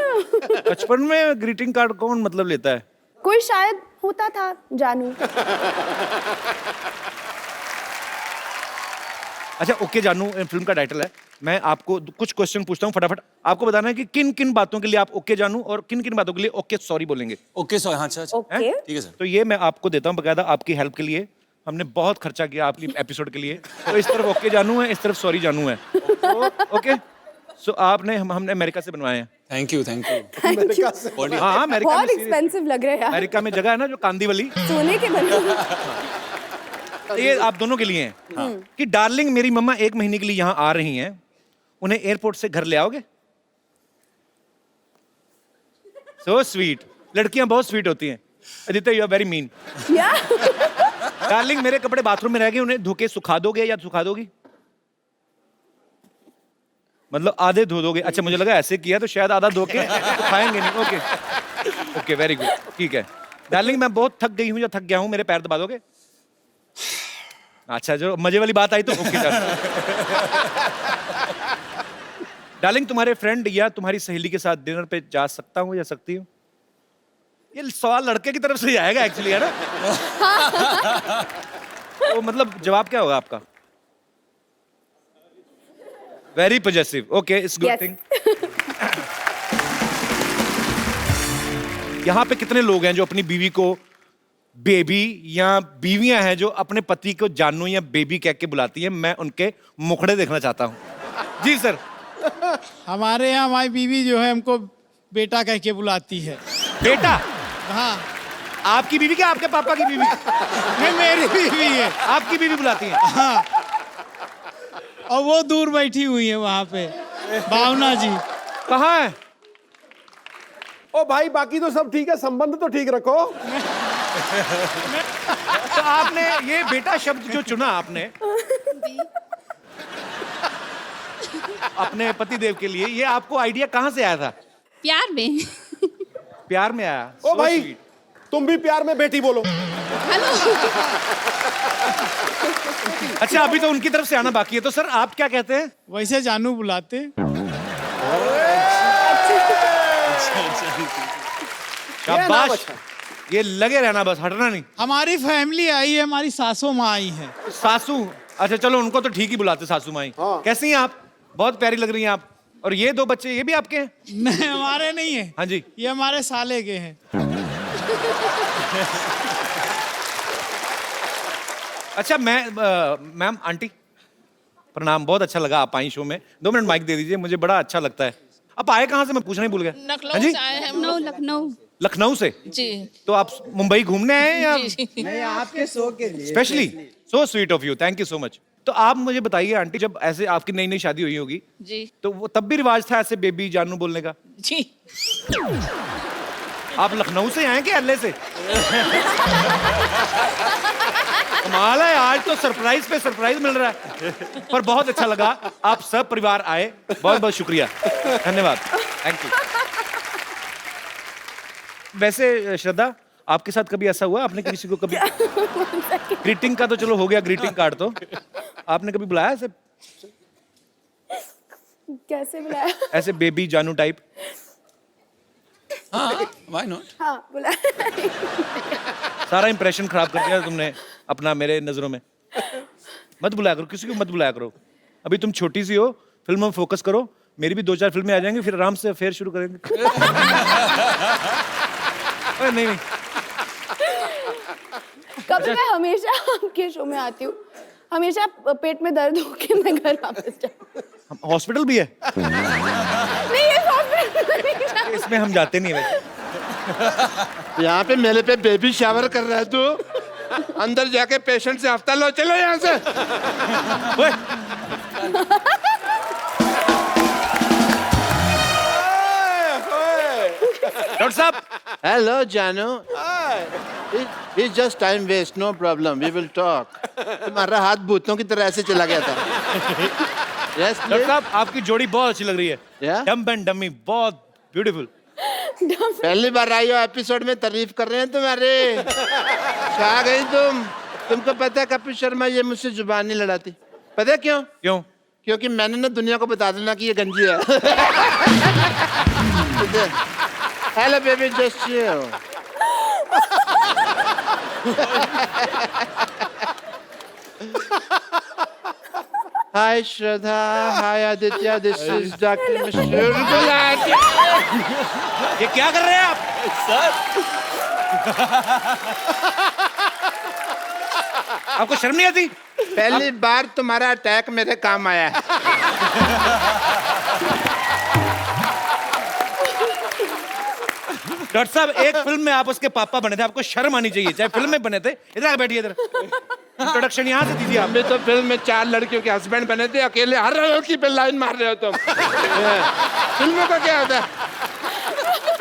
[SPEAKER 3] बचपन में ग्रीटिंग कार्ड कौन मतलब लेता है?
[SPEAKER 9] कोई शायद होता था, जानू।
[SPEAKER 3] अच्छा, ओके जानू फिल्म का टाइटल है। मैं आपको कुछ क्वेश्चन पूछता हूँ, फटाफट आपको बताना है कि किन किन बातों के लिए आप ओके जानू और किन किन बातों के लिए ओके सॉरी बोलेंगे।
[SPEAKER 8] ओके सॉरी, हाँ अच्छा,
[SPEAKER 9] ओके,
[SPEAKER 8] ठीक है सर।
[SPEAKER 3] तो ये मैं आपको देता हूँ बकायदा आपकी हेल्प के लिए। हमने बहुत खर्चा किया आपकी एपिसोड के लिए, तो इस तरफ ओके जानू है, इस तरफ सॉरी जानू है। ओके, सो आपने हमने अमेरिका से बनवाए हैं।
[SPEAKER 8] Thank you.
[SPEAKER 9] Thank you.
[SPEAKER 3] हाँ, अमेरिका में
[SPEAKER 9] बहुत एक्सपेंसिव लग रहा है यार,
[SPEAKER 3] अमेरिका में जगह है ना जो कांदीवली,
[SPEAKER 9] सोने के बने।
[SPEAKER 3] ये आप दोनों के लिए हैं कि डार्लिंग मेरी मम्मा 1 महीने के लिए यहाँ आ रही हैं, उन्हें एयरपोर्ट से घर ले आओगे? सो स्वीट, लड़कियां बहुत स्वीट होती हैं। Aditya, you are very mean. Darling मेरे कपड़े बाथरूम में रह गए, उन्हें धो के सुखा दोगे या सुखा दोगी? मतलब आधे धो दोगे? अच्छा, मुझे लगा ऐसे किया तो शायद आधा धो के सुखाएंगे नहीं। ओके ओके, वेरी गुड, ठीक है। डार्लिंग मैं बहुत थक गई हूँ या थक गया हूँ, मेरे पैर दबा दोगे? अच्छा, जो मजे वाली बात आई तो ओके डार्लिंग तुम्हारे फ्रेंड या तुम्हारी सहेली के साथ डिनर पे जा सकता हूँ या सकती हूँ? ये सवाल लड़के की तरफ से ही आएगा एक्चुअली, है ना? तो मतलब जवाब क्या होगा आपका? Very positive. Okay, it's good thing. यहाँ पे कितने लोग हैं जो अपनी बीवी को बेबी, या बीवियां हैं जो अपने पति को जानू या बेबी कह के बुलाती हैं? मैं उनके मुखड़े देखना चाहता हूँ। जी सर।
[SPEAKER 10] हमारे यहाँ हमारी बीवी जो है हमको बेटा कह के बुलाती है।
[SPEAKER 1] बेटा?
[SPEAKER 10] हाँ,
[SPEAKER 1] आपकी बीवी क्या आपके पापा की बीवी?
[SPEAKER 10] नहीं मेरी बीवी है।
[SPEAKER 1] आपकी बीवी बुलाती है?
[SPEAKER 10] हाँ, और वो दूर बैठी हुई है वहाँ पे, भावना जी।
[SPEAKER 1] कहाँ है?
[SPEAKER 7] ओ भाई बाकी तो सब ठीक है, संबंध तो ठीक रखो।
[SPEAKER 1] तो आपने ये बेटा शब्द जो चुना आपने अपने पतिदेव के लिए, ये आपको आइडिया कहाँ से आया था?
[SPEAKER 4] प्यार में।
[SPEAKER 1] प्यार में आया?
[SPEAKER 7] ओ
[SPEAKER 1] So
[SPEAKER 7] भाई
[SPEAKER 1] sweet.
[SPEAKER 7] तुम भी प्यार में बेटी बोलो।
[SPEAKER 1] अच्छा अभी तो उनकी तरफ से आना बाकी है, तो सर आप क्या कहते हैं?
[SPEAKER 10] वैसे जानू बुलाते।
[SPEAKER 1] शाबाश, ये लगे रहना बस, हटना नहीं।
[SPEAKER 10] हमारी फैमिली आई है, हमारी सासू माँ आई है।
[SPEAKER 1] सासू? अच्छा चलो उनको तो ठीक ही बुलाते सासू माई। कैसी हैं आप? बहुत प्यारी लग रही हैं आप। और ये दो बच्चे ये भी आपके हैं?
[SPEAKER 10] नहीं हमारे नहीं है।
[SPEAKER 1] हाँ जी।
[SPEAKER 10] ये हमारे साले के हैं।
[SPEAKER 1] अच्छा मैम आंटी प्रणाम, बहुत अच्छा लगा आप आई शो में। 2 मिनट माइक दे दीजिए, मुझे बड़ा अच्छा लगता है। आप आए कहाँ से मैं पूछना ही भूल गया। हाँ जी?
[SPEAKER 4] लखनऊ।
[SPEAKER 1] लखनऊ से?
[SPEAKER 4] जी।
[SPEAKER 1] तो आप मुंबई घूमने आए हैं या
[SPEAKER 2] नहीं आपके शो के लिए
[SPEAKER 1] specially? So sweet of you, thank you so much. तो आप मुझे बताइए आंटी, जब ऐसे आपकी नई नई शादी हुई होगी
[SPEAKER 4] जी।
[SPEAKER 1] तो वो तब भी रिवाज था ऐसे बेबी जानू बोलने का?
[SPEAKER 4] जी।
[SPEAKER 1] आप लखनऊ से आए क्या एलए से? कमाल है, आज तो सरप्राइज पे सरप्राइज मिल रहा है। पर बहुत अच्छा लगा, आप सब परिवार आए, बहुत बहुत शुक्रिया, धन्यवाद, थैंक यू। वैसे श्रद्धा आपके साथ कभी ऐसा हुआ, आपने किसी को कभी ग्रीटिंग का तो चलो हो गया, ग्रीटिंग कार्ड तो आपने कभी बुलाया ऐसे?
[SPEAKER 9] कैसे बुलाया?
[SPEAKER 1] ऐसे बेबी जानू टाइप?
[SPEAKER 8] हाँ, why not?
[SPEAKER 9] हाँ बुलाया।
[SPEAKER 1] सारा इंप्रेशन खराब कर दिया तुमने अपना मेरे नजरों में। मत बुलाया करो, किसी को मत बुलाया करो। अभी तुम छोटी सी हो, फिल्मों में फोकस करो। मेरी भी 2-4 फिल्में आ जाएंगी, फिर आराम से अफेयर शुरू करेंगे। नहीं नहीं,
[SPEAKER 9] कभी मैं हमेशा आपके शो में आती हूँ, हमेशा पेट में दर्द होके मैं घर वापस जाती हूँ।
[SPEAKER 1] हॉस्पिटल भी है?
[SPEAKER 9] नहीं ये हॉस्पिटल नहीं जाती।
[SPEAKER 1] इसमें हम जाते नहीं वैसे।
[SPEAKER 3] यहाँ पे मेरे पे बेबी शावर कर रहा है तू। अंदर जाके पेशेंट से हफ्ता लो, चलो यहाँ से।
[SPEAKER 1] ओए, डॉक्टर साहब।
[SPEAKER 3] हेलो जानू। It's just time waste, no problem. We will talk. तुम्हारा हाथ भूतों की तरह ऐसे चला गया था। Yes,
[SPEAKER 1] डॉक्टर साहब आपकी जोड़ी बहुत अच्छी लग रही है।
[SPEAKER 3] Yeah?
[SPEAKER 1] डम्ब एंड डमी, बहुत ब्यूटीफुल।
[SPEAKER 3] पहली बार आई हो एपिसोड में, तारीफ कर रहे हैं तुम्हारे। छा गई तुम। तुमको पता है कपिल शर्मा ये मुझसे जुबान नहीं लड़ाती, पता है क्यों?
[SPEAKER 1] क्यों?
[SPEAKER 3] क्योंकि मैंने ना दुनिया को बता देना कि ये गंजी है। Hello baby, just chill. Hi Shraddha, hi Aditya, this is doctor मशहूर गुलाटी।
[SPEAKER 1] ये क्या कर रहे हैं आप? आपको शर्म नहीं आती?
[SPEAKER 3] पहली बार तुम्हारा अटैक मेरे काम आया है।
[SPEAKER 1] डॉक्टर साहब एक फिल्म में आप उसके पापा बने थे, आपको शर्म आनी चाहिए, चाहे फिल्म में बने थे। इधर आके बैठिए, इधर इंट्रोडक्शन यहाँ से दीजिए आप।
[SPEAKER 3] अभी तो फिल्म में 4 लड़कियों के हस्बैंड बने थे, अकेले हर लड़की पे लाइन मार रहे हो तुम। फिल्मों का क्या होता है?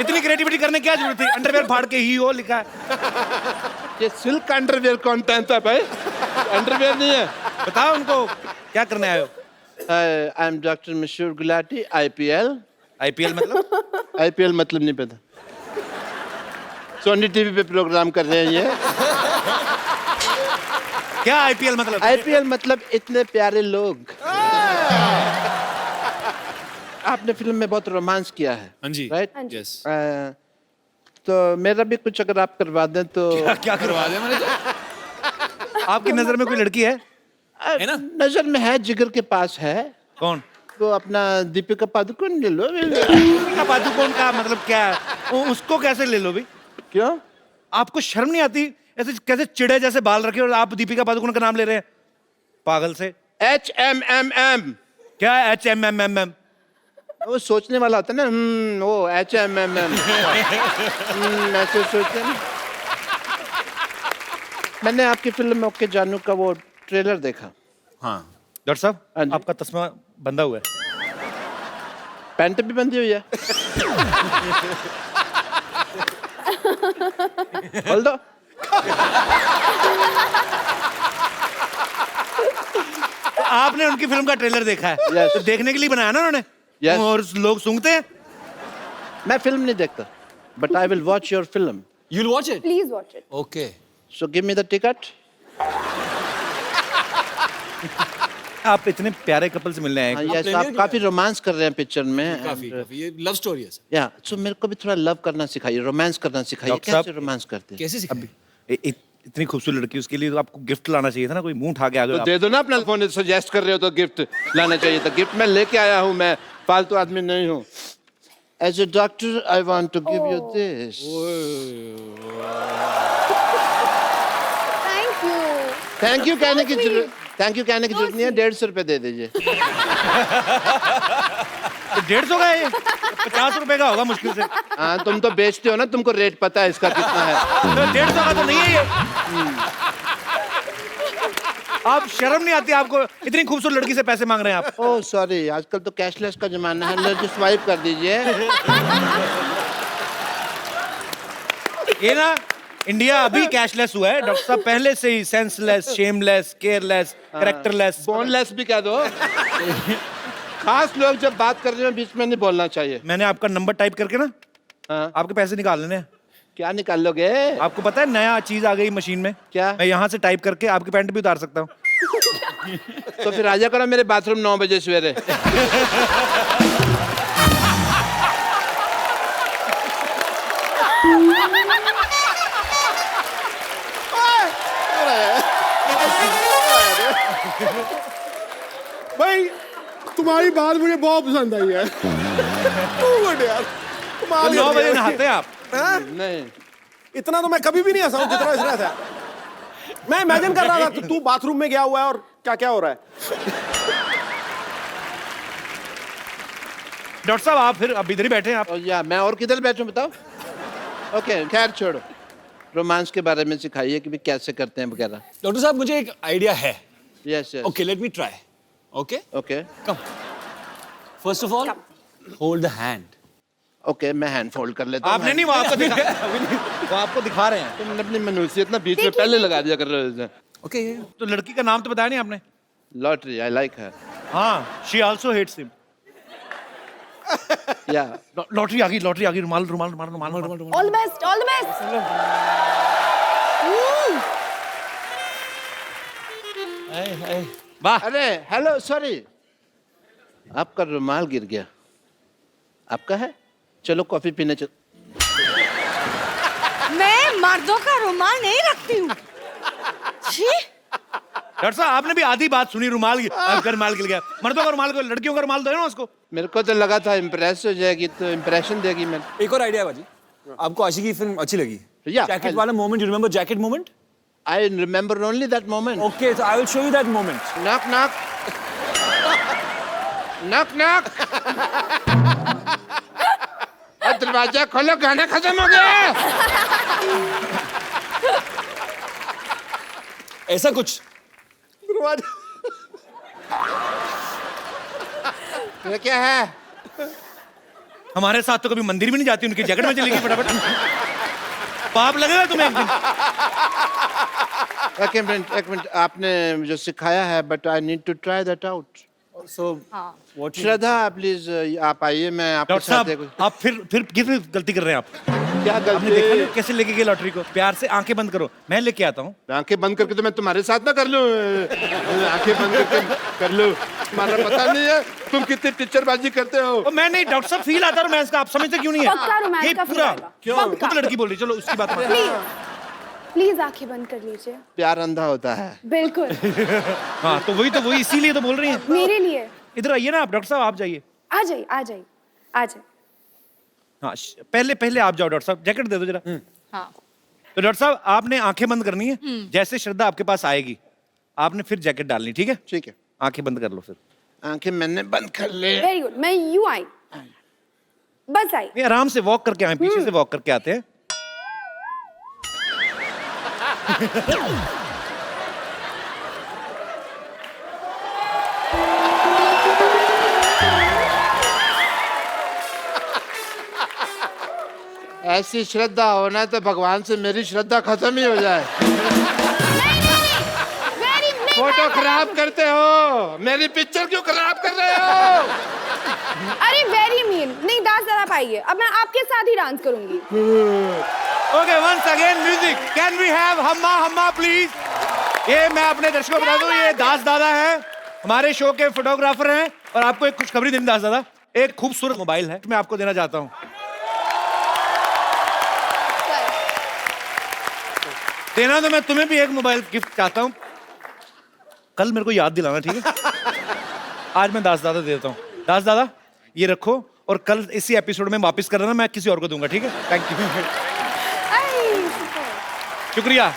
[SPEAKER 1] इतनी क्रिएटिविटी करने की क्या जरूरत थी? अंडरवेयर फाड़ के ही हो लिखा है।
[SPEAKER 3] ये सिल्क अंडरवेयर कौन पहनता है भाई? अंडरवेयर नहीं है।
[SPEAKER 1] बताओ उनको क्या करने आए हो?
[SPEAKER 3] आई एम डॉक्टर मशहूर गुलाटी, IPL।
[SPEAKER 1] IPL मतलब?
[SPEAKER 3] IPL मतलब नहीं पता। सोनी टीवी पे प्रोग्राम कर रहे हैं ये।
[SPEAKER 1] क्या IPL मतलब?
[SPEAKER 3] IPL मतलब इतने प्यारे लोग। आपने फिल्म में बहुत रोमांस किया है।
[SPEAKER 8] हाँ जी।
[SPEAKER 3] राइट?
[SPEAKER 8] यस।
[SPEAKER 3] तो मेरा भी कुछ अगर आप करवा दें तो।
[SPEAKER 1] क्या करवा दे मैंने? आपकी नजर में कोई लड़की है
[SPEAKER 8] ना?
[SPEAKER 3] नजर में है, जिगर के पास है।
[SPEAKER 1] कौन?
[SPEAKER 3] तो अपना दीपिका पादुकोण ले लो।
[SPEAKER 1] दीपिका पादुकोण का मतलब क्या है? उसको कैसे ले लो भी?
[SPEAKER 3] क्यों?
[SPEAKER 1] आपको शर्म नहीं आती? ऐसे कैसे चिड़े जैसे बाल रखे और आप दीपिका पादुकोण का नाम ले रहे हैं? पागल से।
[SPEAKER 3] HMMM।
[SPEAKER 1] क्या HMMM?
[SPEAKER 3] वो सोचने वाला होता है ना, वो HMM ऐसे सोचते हैं ना। मैंने आपकी फिल्म ओके जानू का वो ट्रेलर देखा।
[SPEAKER 8] हाँ
[SPEAKER 1] डॉक्टर
[SPEAKER 3] हाँ
[SPEAKER 1] साहब
[SPEAKER 3] जी।
[SPEAKER 1] आपका तस्मा बंधा हुआ है।
[SPEAKER 3] पैंट भी बंधी हुई है। खोल दो।
[SPEAKER 1] तो आपने उनकी फिल्म का ट्रेलर देखा है?
[SPEAKER 3] Yes.
[SPEAKER 1] तो देखने के लिए बनाया ना उन्होंने?
[SPEAKER 3] Yes.
[SPEAKER 1] और लोग सूंघते हैं।
[SPEAKER 3] मैं फिल्म नहीं देखता, but I will watch your film.
[SPEAKER 8] you'll watch it
[SPEAKER 9] please watch it.
[SPEAKER 8] okay
[SPEAKER 3] so give me the ticket.
[SPEAKER 1] आप इतने प्यारे कपल से मिलने आए हैं।
[SPEAKER 3] यस, आप काफी रोमांस कर रहे हैं पिक्चर में।
[SPEAKER 8] काफी ये लव स्टोरी है सर
[SPEAKER 3] या सो मेरे को भी थोड़ा लव करना सिखाइए, रोमांस करना सिखाइए।
[SPEAKER 1] डॉक्टर साहब,
[SPEAKER 3] कैसे रोमांस करते हैं?
[SPEAKER 8] कैसे सिखाएं?
[SPEAKER 1] इतनी खूबसूरत लड़की, उसके लिए तो आपको गिफ्ट लाना चाहिए था ना, कोई मुंह उठा के आ गए
[SPEAKER 3] तो
[SPEAKER 1] आप।
[SPEAKER 3] दे दो ना अपना फोन, सजेस्ट कर रहे हो तो गिफ्ट लाना चाहिए था। गिफ्ट मैं लेके आया हूँ, मैं फालतू आदमी नहीं हूँ। As a doctor I want to give you this.
[SPEAKER 9] Thank you.
[SPEAKER 3] Thank you कहने की जरूरत नहीं है, 150 रुपए दे दीजिए।
[SPEAKER 1] 150 का है, 50 रुपए का होगा मुश्किल से।
[SPEAKER 3] हाँ, तुम तो बेचते हो ना, तुमको रेट पता है इसका कितना है।
[SPEAKER 1] तो 150 का तो नहीं है ये। आप शर्म नहीं आती आपको? इतनी खूबसूरत लड़की से पैसे मांग रहे हैं आप।
[SPEAKER 3] ओह सॉरी, आजकल तो कैशलेस का जमाना है, लो स्वाइप कर दीजिए।
[SPEAKER 1] ये ना, इंडिया अभी कैशलेस हुआ है डॉक्टर साहब, पहले से ही senseless, shameless, careless, characterless,
[SPEAKER 3] boneless भी कह दो। खास लोग जब बात कर रहे हो बीच में नहीं बोलना चाहिए।
[SPEAKER 1] मैंने आपका नंबर टाइप करके ना आपके पैसे निकाल लेने हैं।
[SPEAKER 3] क्या निकाल लोगे?
[SPEAKER 1] आपको पता है नया चीज आ गई मशीन में?
[SPEAKER 3] क्या?
[SPEAKER 1] मैं यहाँ से टाइप करके आपकी पैंट भी उतार सकता हूँ।
[SPEAKER 3] तो फिर आजा करो मेरे बाथरूम 9 बजे सवेरे।
[SPEAKER 7] भाई तुम्हारी बात मुझे बहुत पसंद आई है। Good यार, कमाल
[SPEAKER 1] 9
[SPEAKER 7] कर
[SPEAKER 1] बजे
[SPEAKER 7] दिया।
[SPEAKER 1] नहाते हैं आप?
[SPEAKER 7] हाँ?
[SPEAKER 3] नहीं,
[SPEAKER 7] इतना तो मैं कभी भी नहीं हंसा हूं जितना इसने हंसा। मैं इमेजिन कर रहा था तू बाथरूम में गया हुआ है और क्या क्या हो रहा है।
[SPEAKER 1] डॉक्टर साहब आप फिर अब इधर ही बैठे हैं आप।
[SPEAKER 3] और या मैं और किधर बैठूं बताओ? ओके, खैर छोड़ो। रोमांस के बारे में सिखाइए कि भी कैसे करते हैं वगैरह।
[SPEAKER 8] डॉक्टर साहब मुझे एक आइडिया है।
[SPEAKER 3] Yes yes.
[SPEAKER 8] Okay let me try. Okay
[SPEAKER 3] okay
[SPEAKER 8] come first of all hold the hand.
[SPEAKER 3] Okay, मैं हैंड फोल्ड कर लेता हूं।
[SPEAKER 1] आपने नहीं, वो आपको दिखा, वो आपको दिखा रहे हैं।
[SPEAKER 3] तुमने अपनी मनुष्यत ना बीच में पहले लगा दिया कर रहे हो।
[SPEAKER 8] ओके
[SPEAKER 1] तो लड़की का नाम तो बताया नहीं आपने?
[SPEAKER 3] लॉटरी, आई लाइक हर।
[SPEAKER 1] हाँ, शी आल्सो हेट्स हिम।
[SPEAKER 3] या
[SPEAKER 1] लॉटरी आ गई, लॉटरी आ गई। रुमाल रुमाल रुमाल रुमाल रुमाल।
[SPEAKER 9] All the best, all the best.
[SPEAKER 1] वाह,
[SPEAKER 3] अरे हेलो, सॉरी, आपका रुमाल गिर गया। आपका है? चलो कॉफी पीने चल।
[SPEAKER 4] मैं मर्दों का रुमाल नहीं रखती हूँ। छी,
[SPEAKER 1] डॉक्टर साहब आपने भी आधी बात सुनी। रुमाल रुमाल गिर गया। मर्दों का रुमाल को, लड़कियों का रुमाल दो ना उसको।
[SPEAKER 3] मेरे को तो लगा था इम्प्रेस हो जाएगी, तो इम्प्रेशन देगी। मैं
[SPEAKER 8] एक और आइडिया बाजी, आपको आशिकी की फिल्म अच्छी लगी?
[SPEAKER 3] Yeah,
[SPEAKER 8] जैकेट वाला moment, you remember jacket moment?
[SPEAKER 3] I remember only that moment.
[SPEAKER 8] Okay so I will show you that moment.
[SPEAKER 3] Knock knock knock knock. दरवाजा खोलो, गाना खत्म हो गया।
[SPEAKER 8] ऐसा कुछ
[SPEAKER 3] ये क्या है?
[SPEAKER 1] हमारे साथ तो कभी मंदिर भी नहीं जाती, उनकी जैकेट में चली गई फटाफट। पाप लगेगा तुम्हें एक दिन।
[SPEAKER 3] एक मिनट, आपने जो सिखाया है, but I need to try that out.
[SPEAKER 8] So what
[SPEAKER 3] Shraddha please आप आइए, मैं आपके
[SPEAKER 1] डॉक्टर
[SPEAKER 3] साथ
[SPEAKER 1] साहब आप फिर किस गलती कर रहे हैं आप?
[SPEAKER 3] क्या
[SPEAKER 1] आपने देखा
[SPEAKER 3] गलती?
[SPEAKER 1] नहीं कैसे लेके गए लॉटरी को? प्यार से आंखें बंद करो, मैं लेके आता हूँ।
[SPEAKER 3] आंखें बंद करके तो मैं तुम्हारे साथ ना कर लूं। आंखें बंद करके कर लूं, तुम्हारा पता नहीं है तुम कितनी टीचरबाजी करते हो।
[SPEAKER 1] मैं नहीं डॉक्टर साहब, फील आता है रोमांस का, आप समझते क्यों नहीं
[SPEAKER 9] पक्का
[SPEAKER 1] है?
[SPEAKER 9] रोमांस
[SPEAKER 1] ये
[SPEAKER 9] का feel
[SPEAKER 1] पूरा
[SPEAKER 9] आएगा।
[SPEAKER 1] क्यों?
[SPEAKER 9] पक्का।
[SPEAKER 1] खुद लड़की बोल रही, चलो उसकी बात मान।
[SPEAKER 9] प्लीज आंखें बंद कर लीजिए।
[SPEAKER 3] प्यार अंधा होता है।
[SPEAKER 9] बिल्कुल,
[SPEAKER 1] हाँ तो वही इसीलिए तो बोल रही हैं।
[SPEAKER 9] मेरे लिए।
[SPEAKER 1] इधर आइए ना आप, डॉक्टर साहब आप जाइए।
[SPEAKER 9] आ जाइए, आ जाइए, आ जाइए।
[SPEAKER 1] हाँ पहले आप जाओ डॉक्टर साहब, जैकेट दे दो जरा।
[SPEAKER 4] हाँ,
[SPEAKER 1] तो डॉक्टर साहब आपने आंखें बंद करनी है। जैसे श्रद्धा आपके पास आएगी आपने फिर जैकेट डालनी, ठीक है?
[SPEAKER 3] ठीक है,
[SPEAKER 1] आंखें बंद कर लो फिर।
[SPEAKER 3] आंखें मैंने बंद कर ले।
[SPEAKER 9] वेरी गुड, मैं यूं आई। बस आई।
[SPEAKER 1] नहीं, आराम से वॉक करके आए, पीछे से वॉक करके आते हैं।
[SPEAKER 3] ऐसी श्रद्धा होना तो भगवान से मेरी श्रद्धा खत्म ही हो जाए। फोटो खराब करते हो, मेरी पिक्चर क्यों खराब कर रहे हो?
[SPEAKER 9] अरे वेरी मीन। नहीं दास जरा पाइए, अब मैं आपके साथ ही डांस करूंगी।
[SPEAKER 1] Okay, once again music. Can we have Humma Humma please? ये मैं अपने दर्शकों को बता दूं, ये दास दादा है, हमारे शो के फोटोग्राफर हैं, और आपको एक खुशखबरी देनी दास दादा, एक खूबसूरत मोबाइल है मैं आपको देना चाहता हूँ। देना तो मैं तुम्हें भी एक मोबाइल गिफ्ट चाहता हूँ, कल मेरे को याद दिलाना, ठीक है? आज मैं दास दादा दे देता हूँ। दास दादा ये रखो, और कल इसी एपिसोड में वापस कर देना, मैं किसी और को दूंगा, ठीक है? Thank you. शुक्रिया।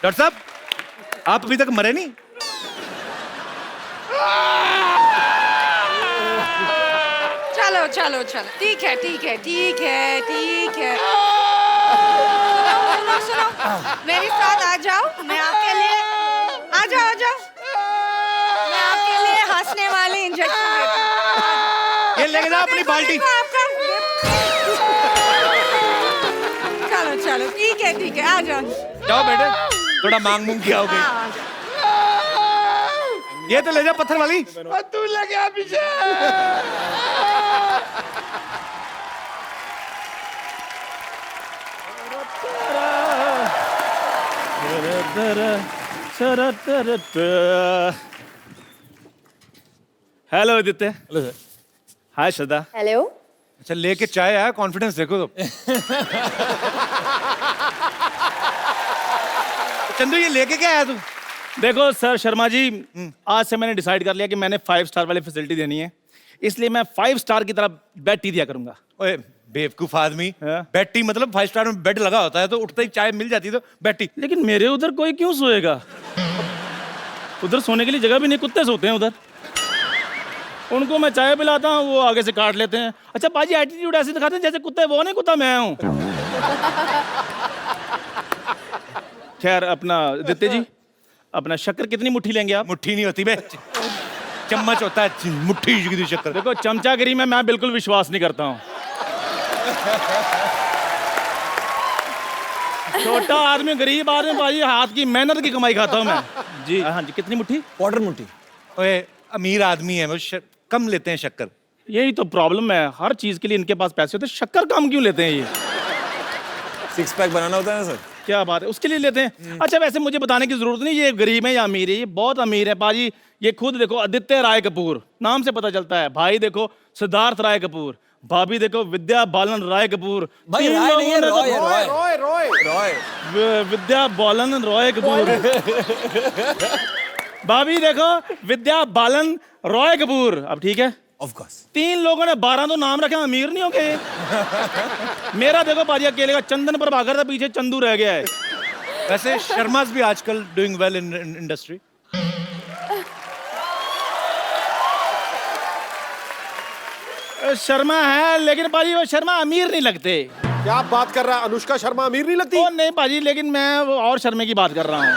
[SPEAKER 1] डॉक्टर साहब, आप अभी तक मरे नहीं?
[SPEAKER 11] चलो चलो चलो, ठीक है ठीक है ठीक है ठीक है। सुनो सुनो, मेरे साथ आ जाओ, मैं आपके लिए, आ जाओ आ जाओ, मैं आपके लिए हंसने वाले इंजेक्शन देती हूँ।
[SPEAKER 1] ये लेके जाओ अपनी बाल्टी।
[SPEAKER 11] आपका चलो चलो, ठीक है, आ जाओ।
[SPEAKER 1] जाओ बेटे, थोड़ा मांग मूंग किया हो गई।
[SPEAKER 11] हाँ,
[SPEAKER 1] ये तो ले जा पत्थर वाली।
[SPEAKER 3] तू लगे गया पीछे।
[SPEAKER 5] Hello Aditya. Hello sir. Hi Shraddha.
[SPEAKER 9] Hello.
[SPEAKER 1] अच्छा, लेके चाय आया, कॉन्फिडेंस देखो तो। चंदू ये लेके क्या आया तू?
[SPEAKER 5] देखो सर शर्मा जी, आज से मैंने डिसाइड कर लिया कि मैंने 5 स्टार वाली फैसिलिटी देनी है, इसलिए मैं 5 स्टार की तरह बेड टी दिया करूंगा।
[SPEAKER 1] ओए बेवकूफ आदमी,
[SPEAKER 5] हाँ?
[SPEAKER 1] बेड टी मतलब 5 स्टार में बेड लगा होता है, तो उठते ही चाय मिल जाती है, तो बेड टी।
[SPEAKER 5] लेकिन मेरे उधर कोई क्यों सोएगा? उधर सोने के लिए जगह भी नहीं, कुत्ते सोते हैं उधर। उनको मैं चाय पिलाता हूँ, वो आगे से काट लेते हैं। अच्छा बाजी, एटीट्यूड ऐसे दिखाते हैं जैसे कुत्ते वो नहीं, कुत्ता मैं हूँ। खैर, अपना आदित्य जी, अपना शक्कर कितनी मुट्ठी लेंगे आप?
[SPEAKER 1] मुट्ठी नहीं होती बे, चम्मच होता है, मुट्ठी की शक्कर।
[SPEAKER 5] देखो चमचागिरी में मैं बिल्कुल विश्वास नहीं करता हूँ। छोटा आदमी, गरीब आदमी, भाई हाथ की मेहनत की कमाई खाता हूँ मैं। जी हाँ जी, कितनी मुट्ठी?
[SPEAKER 8] क्वार्टर मुट्ठी।
[SPEAKER 1] ओए अमीर आदमी है वो, कम लेते हैं शक्कर।
[SPEAKER 5] यही तो प्रॉब्लम है, हर चीज के लिए इनके पास पैसे होते हैं, शक्कर कम क्यों लेते हैं ये?
[SPEAKER 8] 6 पैक बनाना होता है ना सर।
[SPEAKER 5] क्या बात है, उसके लिए लेते हैं। अच्छा वैसे मुझे बताने की जरूरत नहीं ये गरीब है या अमीर है, ये बहुत अमीर है पाजी। ये खुद देखो, आदित्य राय कपूर, नाम से पता चलता है। भाई देखो सिद्धार्थ राय कपूर, भाभी देखो विद्या बालन राय कपूर।
[SPEAKER 8] भाई
[SPEAKER 5] तीन
[SPEAKER 8] राय
[SPEAKER 5] लोगों
[SPEAKER 8] नहीं है,
[SPEAKER 5] ने तो-
[SPEAKER 8] रॉय है, रॉय।
[SPEAKER 7] रॉय रॉय रॉय
[SPEAKER 5] विद्या बालन रॉय कपूर। भाभी देखो विद्या बालन रॉय कपूर। अब ठीक है,
[SPEAKER 8] ऑफ कोर्स
[SPEAKER 5] 3 लोगों ने 12 तो नाम रखे, अमीर नहीं हो गए। मेरा देखो पाजी अकेले का चंदन प्रभाकर था, पीछे चंदू रह गया है।
[SPEAKER 1] वैसे शर्मास भी आजकल doing well in industry.
[SPEAKER 5] Sharma है, लेकिन पाजी वो शर्मा अमीर नहीं लगते।
[SPEAKER 7] क्या बात कर रहा है? अनुष्का शर्मा अमीर नहीं लगती?
[SPEAKER 5] ओ नहीं पाजी, लेकिन मैं वो और शर्मे की बात कर रहा हूँ।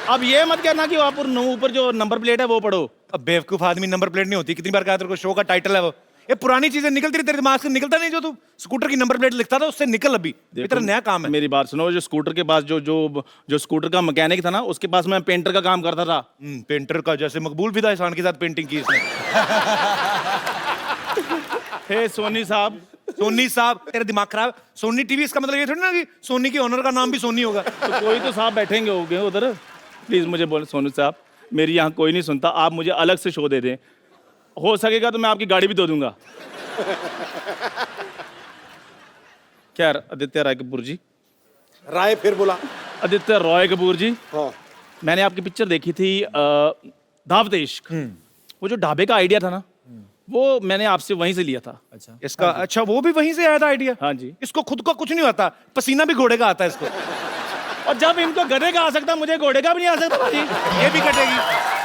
[SPEAKER 5] अब ये मत कहना कि आप ऊपर जो नंबर प्लेट है वो पढ़ो।
[SPEAKER 1] अब बेवकूफ आदमी, नंबर प्लेट नहीं होती। कितनी बार कहा तेरे को, शो का टाइटल है वो। ये पुरानी चीजें निकलती रही तेरे दिमाग से, निकलता नहीं। जो तू स्कूटर की नंबर प्लेट लिखता था उससे निकल, अभी तेरा नया काम है।
[SPEAKER 5] मेरी बात सुनो, जो स्कूटर के पास जो स्कूटर का मैकेनिक था ना, उसके पास मैं पेंटर का काम करता था।
[SPEAKER 1] पेंटर का जैसे मकबूल फिदा एहसान के साथ पेंटिंग की इसने।
[SPEAKER 5] हे सोनी साहब।
[SPEAKER 1] सोनी साहब, तेरा दिमाग खराब। सोनी टीवी, इसका मतलब ये थोड़ी ना कि सोनी के ओनर का नाम भी सोनी होगा।
[SPEAKER 5] तो कोई तो साहब बैठेंगे होंगे उधर। प्लीज मुझे बोले सोनू साहब, मेरी यहाँ कोई नहीं सुनता, आप मुझे अलग से शो दे दें। हो सकेगा तो मैं आपकी गाड़ी भी दे दूंगा। क्या आदित्य राय कपूर जी?
[SPEAKER 7] राय फिर बोला।
[SPEAKER 5] आदित्य रॉय कपूर जी,
[SPEAKER 7] हाँ।
[SPEAKER 5] मैंने आपकी पिक्चर देखी थी दावत इश्क। वो जो ढाबे का आइडिया था ना, वो मैंने आपसे वहीं से लिया था।
[SPEAKER 8] अच्छा
[SPEAKER 1] इसका अच्छा वो भी वहीं से आया था आइडिया?
[SPEAKER 5] हाँ जी।
[SPEAKER 1] इसको खुद का कुछ नहीं आता, पसीना भी घोड़े का आता है इसको।
[SPEAKER 5] और जब इनको गधे का आ सकता, मुझे घोड़े का भी नहीं आ सकता भाई।
[SPEAKER 1] ये भी कटेगी।